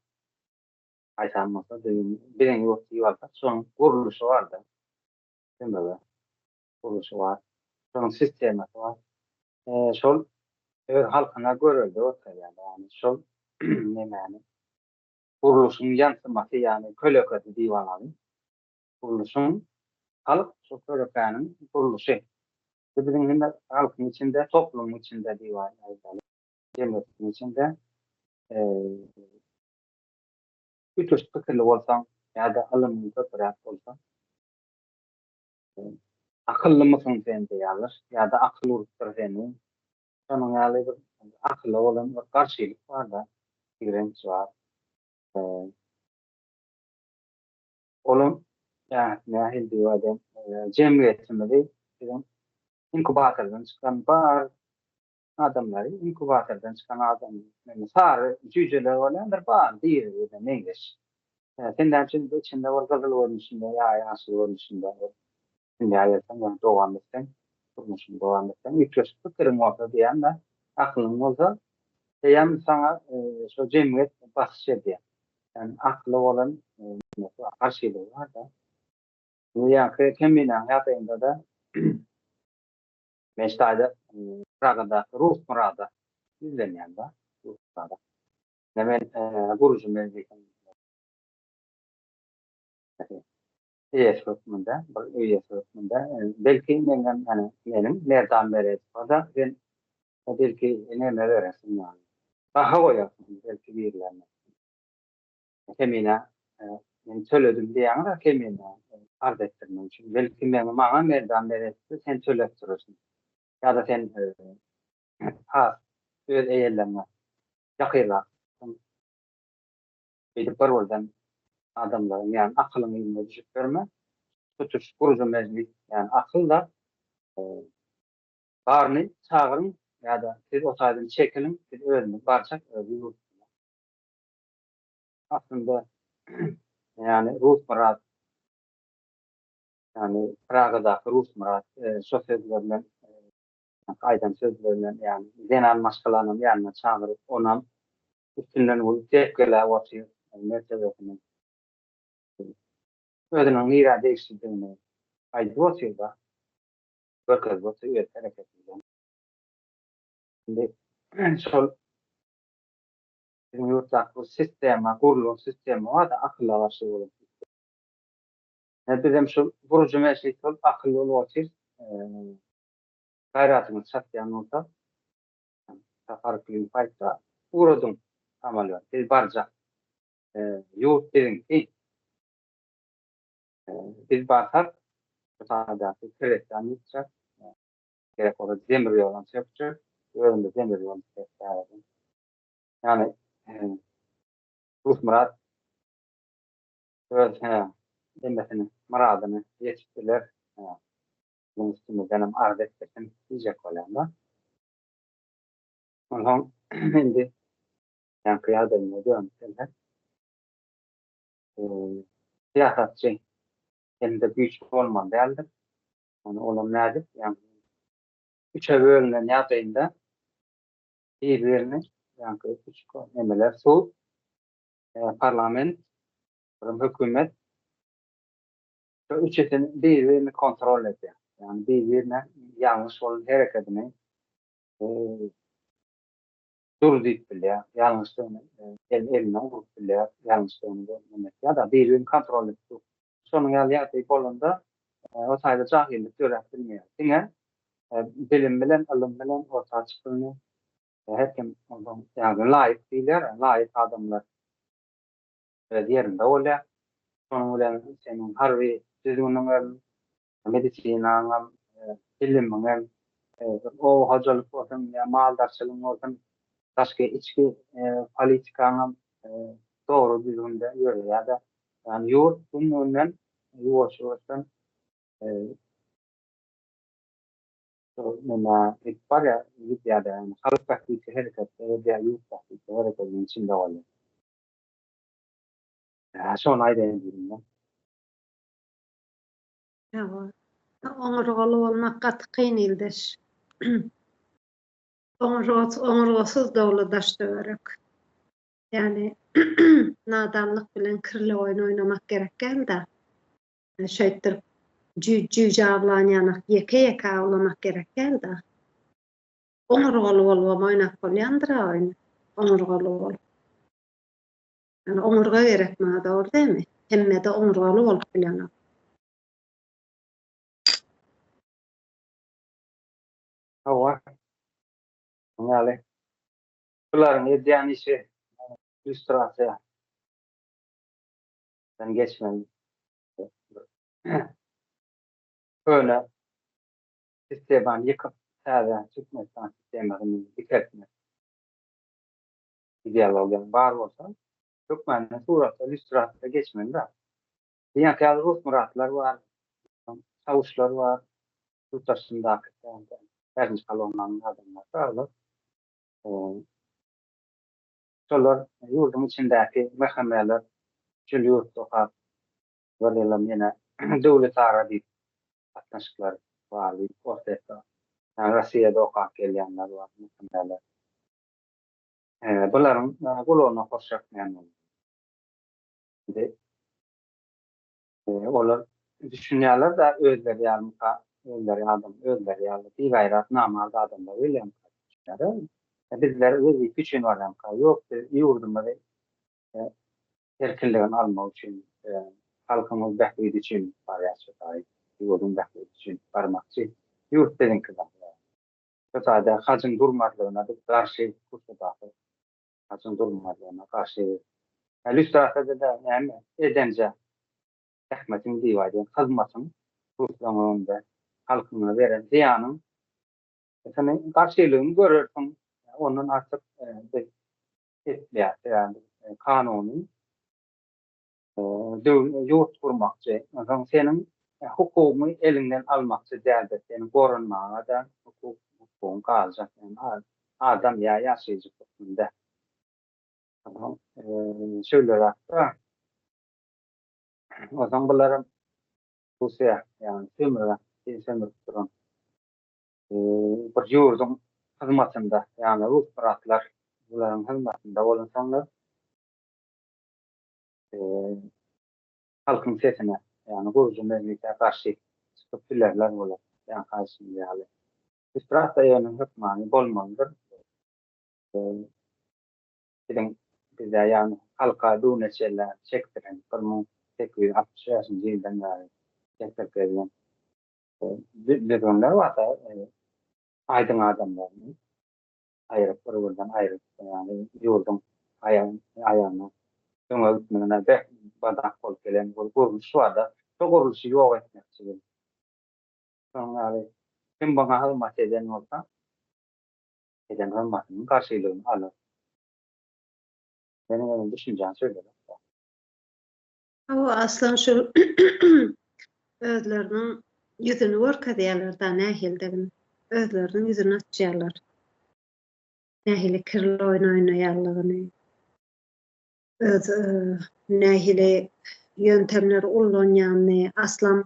aytanmasa bilen ýurt ýolda şoň gurulşy bar-da. Demeli, gurulşy bar. Şoň sistemasy bar. Şol halkyna göreldi otaýan. Yani şol nämäni gurulşyň ýansymasy, ýani köleketi diýip alaly. Gurulşyň halk şol kölekanyň gurulşy. Bizim hemme halkyň içinde, toplumyň içinde diýip alaly. Cemiyetiň içinde üç pikirli bolsaň ýa-da ilmli köpürak bolsaň, akylly mysyň sen diýerler ýa-da akyl urupdyr seni. Şonuň ýaly bir akylly bolan bir garşylyk bar-da, direnç bar. Olam nähil diýýärdim, jemgyýetimizi bizim inkubatordan çykan bar adamlary, inkubatordan çykan adam, sary jüjeler bolanlar bar diýerler meňzeş. Senden için içinde var, gazal görünüşünde, yaşlı görünüşünde, şimdi ayırsan, devam etsen, durmuşsun, devam etsen, yüksek fikrin olsa diyen de, aklın olsa, diyen sana şu cemiyet basışır diye. Yani aklı olan karşılığı var da. Yani kendine hayatında da meştayda, Praga'da, Rus Murada, izlemeyen de, Rus Murada. Hemen kurucu mevziyetim. Üyesi hükmünde, üyesi hükmünde, belki meňem menim nereden beri da ben belki neler öğrensin yani. Daha koyarsın belki bir yerlerine. Kemine, ben söyledim diyen de kemine arz ettirmem için. Belki menim bana nereden beri sen söylettirirsin. Ya da sen öz eýerlerine yakıraksın. Bir oradan adamların yani aklını ilme düşüp verme. Tutuş kurucu meclis yani akıl da barny çağırın ýa-da siz otaýdan çekilin, siz özüňiz barçak ýurt. Aslında yani Rus Murat yani Praga'da Rus Murat şu sözlerle aydan sözlerle yani genel maşgalanın yanına çağırıp onam üstünden bu tepkiler atıyor. Meselelerine. Özünün irade eksikliğini aydı atıyor da bakır batıyor hareket ediyor. Şimdi şol yurtta bu sistema, kurulum sistemi var da akıllı avaşı olur. Bizim şu vurucu meşlik olup akıllı olabilir. Gayratını çatlayan olsa farklı fayda vurudum amalıyor. Bir barca yurt dedin ki bir barsak sadece kretten yutacak. Gerek orada demir yolunu yapacak. Önünde demir yolunu yapacak. Yani Rus Murat öz demesini, muradını yetiştiler. Bunun üstünde benim arz ettim diyecek olan da. Ondan şimdi yani kıyadını diyorum sizler. Siyasetçi kendinde büyük olman değerlidir. Yani oğlum nedir? Yani üçe bölünen yatayında birbirini yani üç emeler su, parlament, hükümet üçesini birbirini kontrol ediyor. Yani birbirine yanlış olan hareketini dur deyip bile yanlışlığını eline vurup bile yanlışlığını ya da birbirini kontrol ediyor. Sonun yatayıp olanda o sayede cahillik öğretilmiyor. Yine bilim bilen, ilim bilen ortaya çıkılmıyor. Herkim ondan yani layık değiller, layık adamlar yerinde öyle. Sonun bilen senin harbi düzgünün medisinanın, bilimin, o hocalık olsun, ya maldarçılığın olsun, başka içki politikanın doğru düzgünde yürü ya da yani yurt bunun önünden yuvaşıyorsan nema var ya ya da yani halk partisi hareketleri veya yurt partisi hareketinin içinde oluyor. Son ayda diyorum ben. Evet. Oňurgaly bolmak gaty kyn ildeş. Oňurgasız dowladaş döwerek. Yani nadanlyk bilen kirli oyun oynamak gerek geldi. Şöýtdir cüce avlanýanyk ýeke awlamak gerek geldi. Oňurgaly bolup oýnak bolýandyr oyun. Oňurgaly bolup. Yani oňurga gerekme da orada mi? Hemme de oňurgaly bolup bilýän. Hawa. Ňaly. Buların edýän işi illüstrasiýa. Ben geçmem. Öyle sisteman yıkıp täze çıkmasdan sistemini diketmek. İdeal olan bar bolsa çok mäne suratda illüstrasiýa geçmeli de. Diýen käzi Rus muratlar var. Sawuşlar var. Tutarşyndaky bärinçi kolonnaň adamlar barlar. Şolar ýurdun içindäki mehmeler çylýur tokap bolýarlar ýene döwlet ara diýip atnaşyklar var diýip ortaýda. Yani Russiýada okap gelýänler var mehmeler. Bularyň golaryna hoşak memnun. Olar düşünýärler da özleri ýalmyka, özleri adam, özleri ýaly gaýrat namalda adamlar ölýän. Bizler özü üçin barýan ýok, ýurdumda erkinligini almak üçin, halkymyz bähbidi üçin barýar, ýurdun bähbidi üçin barmakçy. Ýurt dediňki zat. Şoňa hajyň durmadlygyna garşy kurşudaky. Hajyň durmadlygyna garşy. Illüstrasiýada da näme edenje rahmetin diýýär, hyzmatyň ruhlanýanda halkyna beren ziýanyň seni garşylygyny görürsiň. Onun artık yani kanuny ýurt kurmakçy, senin hukumy elinden almakçy däldir, seni gorunmaga da hukukyň galjak, adam ýaşaýjak. Şöyle o zaman bularym Russiýa, yani sömürüp duran bir ýurdun hyzmatynda, yani Rus muratlar buların hyzmatynda bolan soňlar halkyň sesine, yani gurucu memlekete garşy çıkyp bilerler bolar. Yani haýsy ýaly. Illüstrasiýanyň hykmany bolmalydyr. Bizde yani halka döneçler çekdiren 1860 ýyldan bäri çekdirýän bedonlar var da aydın adamlarını ayırıp buradan ayırıp yani yurdum ayağına sonra gitmene de badak ol gelen kuruluş var da çok kuruluşu yok etmek için. Sonra kim bana hizmet eden olsa eden hizmetinin karşılığını alır. Benim düşüncem söyledim. O aslan şu özlerinin yüzünü görkezýärler nähildegini. Özlerinin yüzüni açýarlar. Nähili kirli oyun oýnaýarlygyny. Öz nähili ýöntemleri ullanýanyny, aslan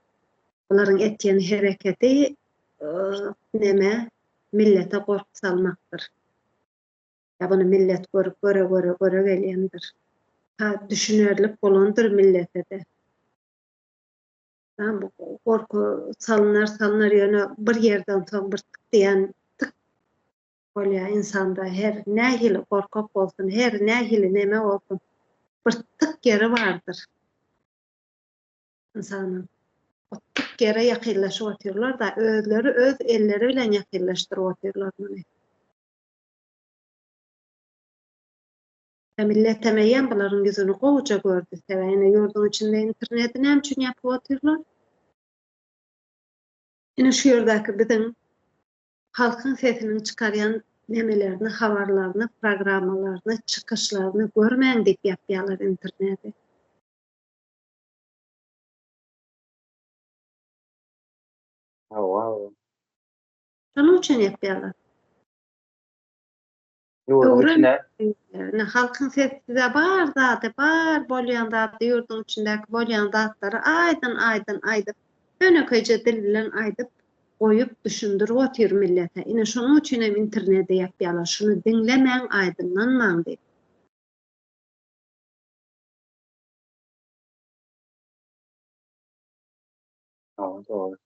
olaryň etýän hereketi neme millete gork salmakdyr. Ya bunu millet görüp göre gelýändir. Düşünerlik bolandyr millete de. Bu gorku salynar ýöne bir ýerden soň bir tık diýen tık bolýar insanda her nähili gorkak bolsun, her nähili neme bolsun bir tık yeri bardyr insanyň. O tık yere ýakynlaşyp otyrlar da özleri öz elleri bilen ýakynlaşdyryp otyrlar muny. Millet temeýän bularyň ýüzüni gowuja gördü. Sebäne ýurdun içinde interneti näme üçin ýapyp otyrlar? Ine şu ýerdäki biziň halkyň sesini çykarýan nemelerini, habarlaryny, programmalaryny, çykyşlaryny görmäň diýip ýapýarlar interneti. Wow. Şonuň üçin ýapýarlar. Ýurdun içinde Halkyň sesi de bar zady, bar bolýan zady, ýurdun içindäki bolýan zatlary aýdyn önekeje dil bilen aýdyp goýup düşündirip otyr millete. Ine şonuň üçin hem internetde ýapýarlar. Şunu diňlemäň, aýdynlanmaň diýip. Doğru.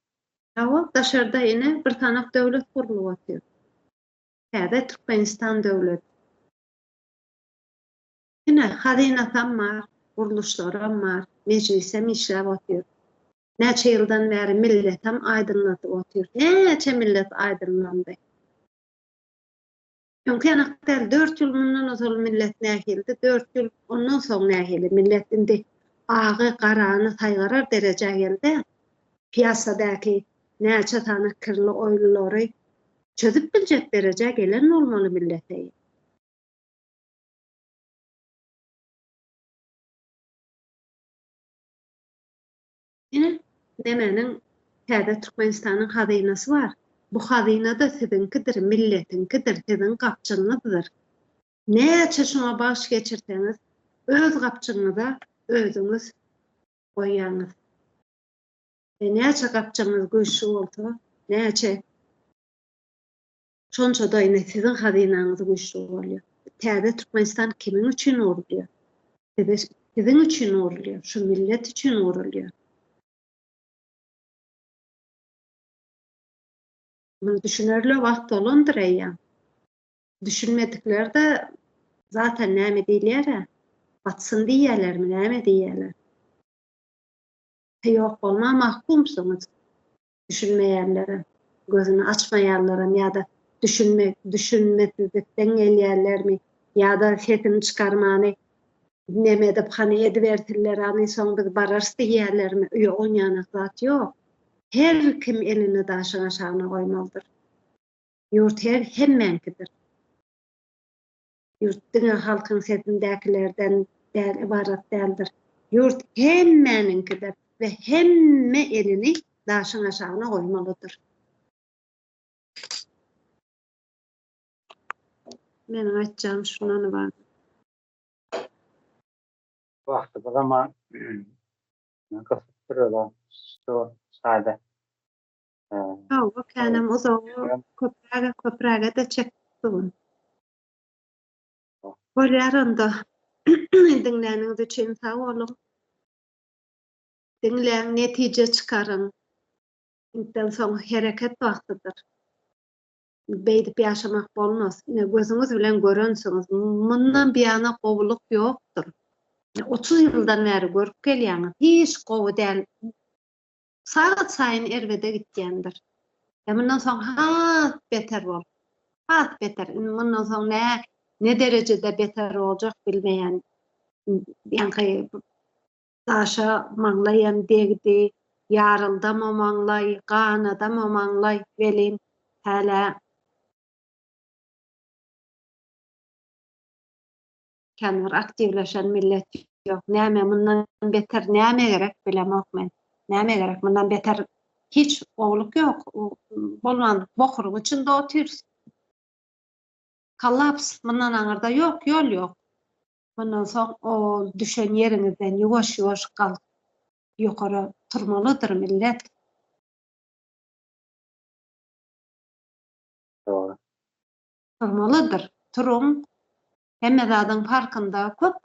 Ama daşarda yine bir tanak devlet kurulup atıyor. Herde Türkmenistan devlet. Yine hazinatan var, kuruluşlarım var, meclisem işlev atıyor. Neçe yıldan beri milletem aydınlatıp atıyor. Neçe millet aydınlandı. Çünkü yanaklar 4 yıl bundan otol millet nähildi, 4 yıl ondan soň nähili millet indi ağı qarany taýgarar derejä geldi. Piyasadaki näçe tane kirli oýlulary çözüp biljek derejä gelen bolmaly millete. Yine demenin täze Türkmenistanyň hazynasy var. Bu hazyna da sizinkidir, milletinkidir, sizin gapçyňyzdyr. Näçe şuna baş geçirseňiz, öz gapçyňyza özüňiz goýýaňyz. Näçe gapçyňyz güýçli bolsa, näçe şonça da ine sizin hazynanyz güýçli bolýar. Täze Türkmenistan kimin üçin urulýar? Sizin üçin urulýar, şu millet üçin urulýar. Bunu düşünerli wagt bolandyr eýýär. Düşünmedikler de zaten näme diýerler? Batsın diýerlermi, näme diýerler? Ýok bolma mahkumsunuz. Düşünmeýärlere, gözüni açmaýarlara ýa-da düşünmesizlikden gelýärlermi ýa-da sesini çykarmany neme dep hany edibertirler, any soň biz barars diýerlermi? Ýok, oňanyk zat ýok. Her kim elini daşyň aşagyna goýmalydyr. Ýurt hemmenkidir. Ýurtdyň halkyň setindäkilerden däl ibarat däldir. Ýurt hemmeninkidir we hemme elini daşyň aşagyna goýmalydyr. Meniň aýtjagym şundan bar. Wagty zaman gaspytyr ola. Şu sade. O kenem uzak köpräge de çekdim. Bolýarynda dinläniňiz üçin sag bolun. Dinläň, netije çykaryň. Ondan soň hereket wagtydyr. Beýdip ýaşamak bolmaz. Gözüňiz bilen görensiňiz, mundan biýana gowuluk ýokdur. 30 ýyldan bäri görüp gelýäňiz, hiç gowy däl. Saat saýyn erwede gitýändir. Mundan soň beter bol. Beter. Mundan soň ne derejede beter boljak bilmeýän. Ýani daşa maňlaýan degdi, ýarylda maňlay, ganada maňlay, welin häle kendir aktivleşen millet ýok. Näme mundan beter, näme gerek bilemok men. Näme gerek mundan beter hiç gowluk ýok. Bolman bokuryň içinde otyrys. Kollaps mundan aňyrda ýok, ýol ýok. Mundan soň o düşen ýeriňizden ýuwaş-ýuwaş gal ýokary turmalydyr millet. Doğru. Turmalydyr. Turum. Hemme zadyň farkynda, köp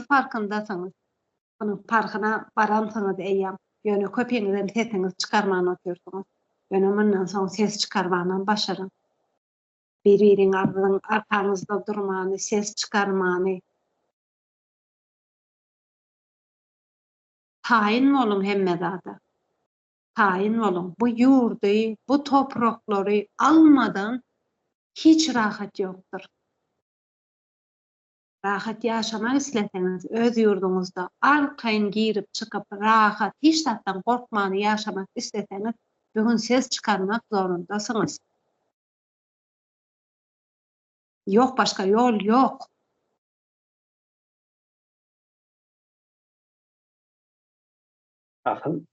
farkyndasyňyz. Bunyň farkyna baransyňyz eýýär. Ýöne köpeňizden sesiňiz çykarmany otyrsyňyz. Ýöne mundan soň ses çykarmany başaryň. Bir-biriň arkaňyzda durmany, ses çykarmany. Taýin bolun hemme zada. Taýin bolun. Bu ýurdy, bu topraklary almadan hiç rahat ýokdur. Rahat ýaşamak isleseňiz, öz ýurduňyzda arkaýyn girip çykyp rahat, hiç zatdan gorkmany ýaşamak isleseňiz, bugün ses çykarmak zorundasyňyz. Ýok, başga ýol ýok. Aslında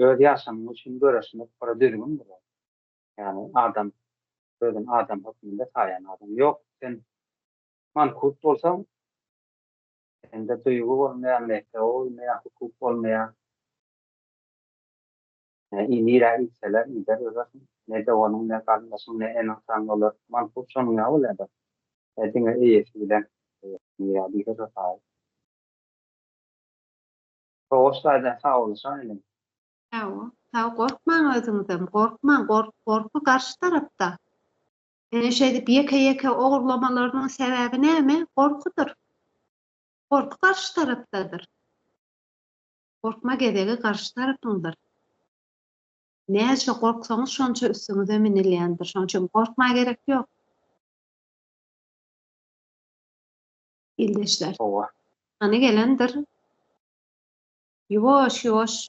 öz ýaşamyň üçin göreşmek para düzgün bolar. Yani adam hukmunda sayan adam. Yok, sen mankut bolsaň, sende duýgu bolmaýan, mehre bolmaýan, hukuk bolmaýan, inira itseler, ider özasyň. Ne de onuň ne garyndaşyň, ne ensan bolar. Mankut şonuň ýaly da. Diňe eýesi bilen inira diýer. Soğuşlardan sağ olursan elim. Taw gorkmaň özüňizden, gorkmaň, gorku garşy tarapda. Şeýle ýeke-ýeke ogurlamalarynyň sebäbi näme? Gorkudur. Gorku garşy tarapdadyr. Gorkma gedegi garşy tarapyňdyr. Näçe gorksaňyz şonça üstüňize minilýändir. Şoň üçin gorkmagy gerek ýok. Ildeşler. Owa. Any gelendir. Ýuwaş-ýuwaş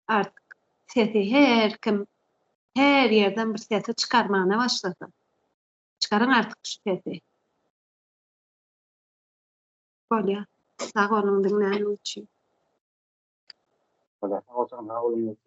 artık sesi her yerden bir sesi çıkarmana başlasa. Çıkarın artık şu sesi. Bolýa. Sag onuň dinläni üçin. Ola. Sağ olsan sağ olun.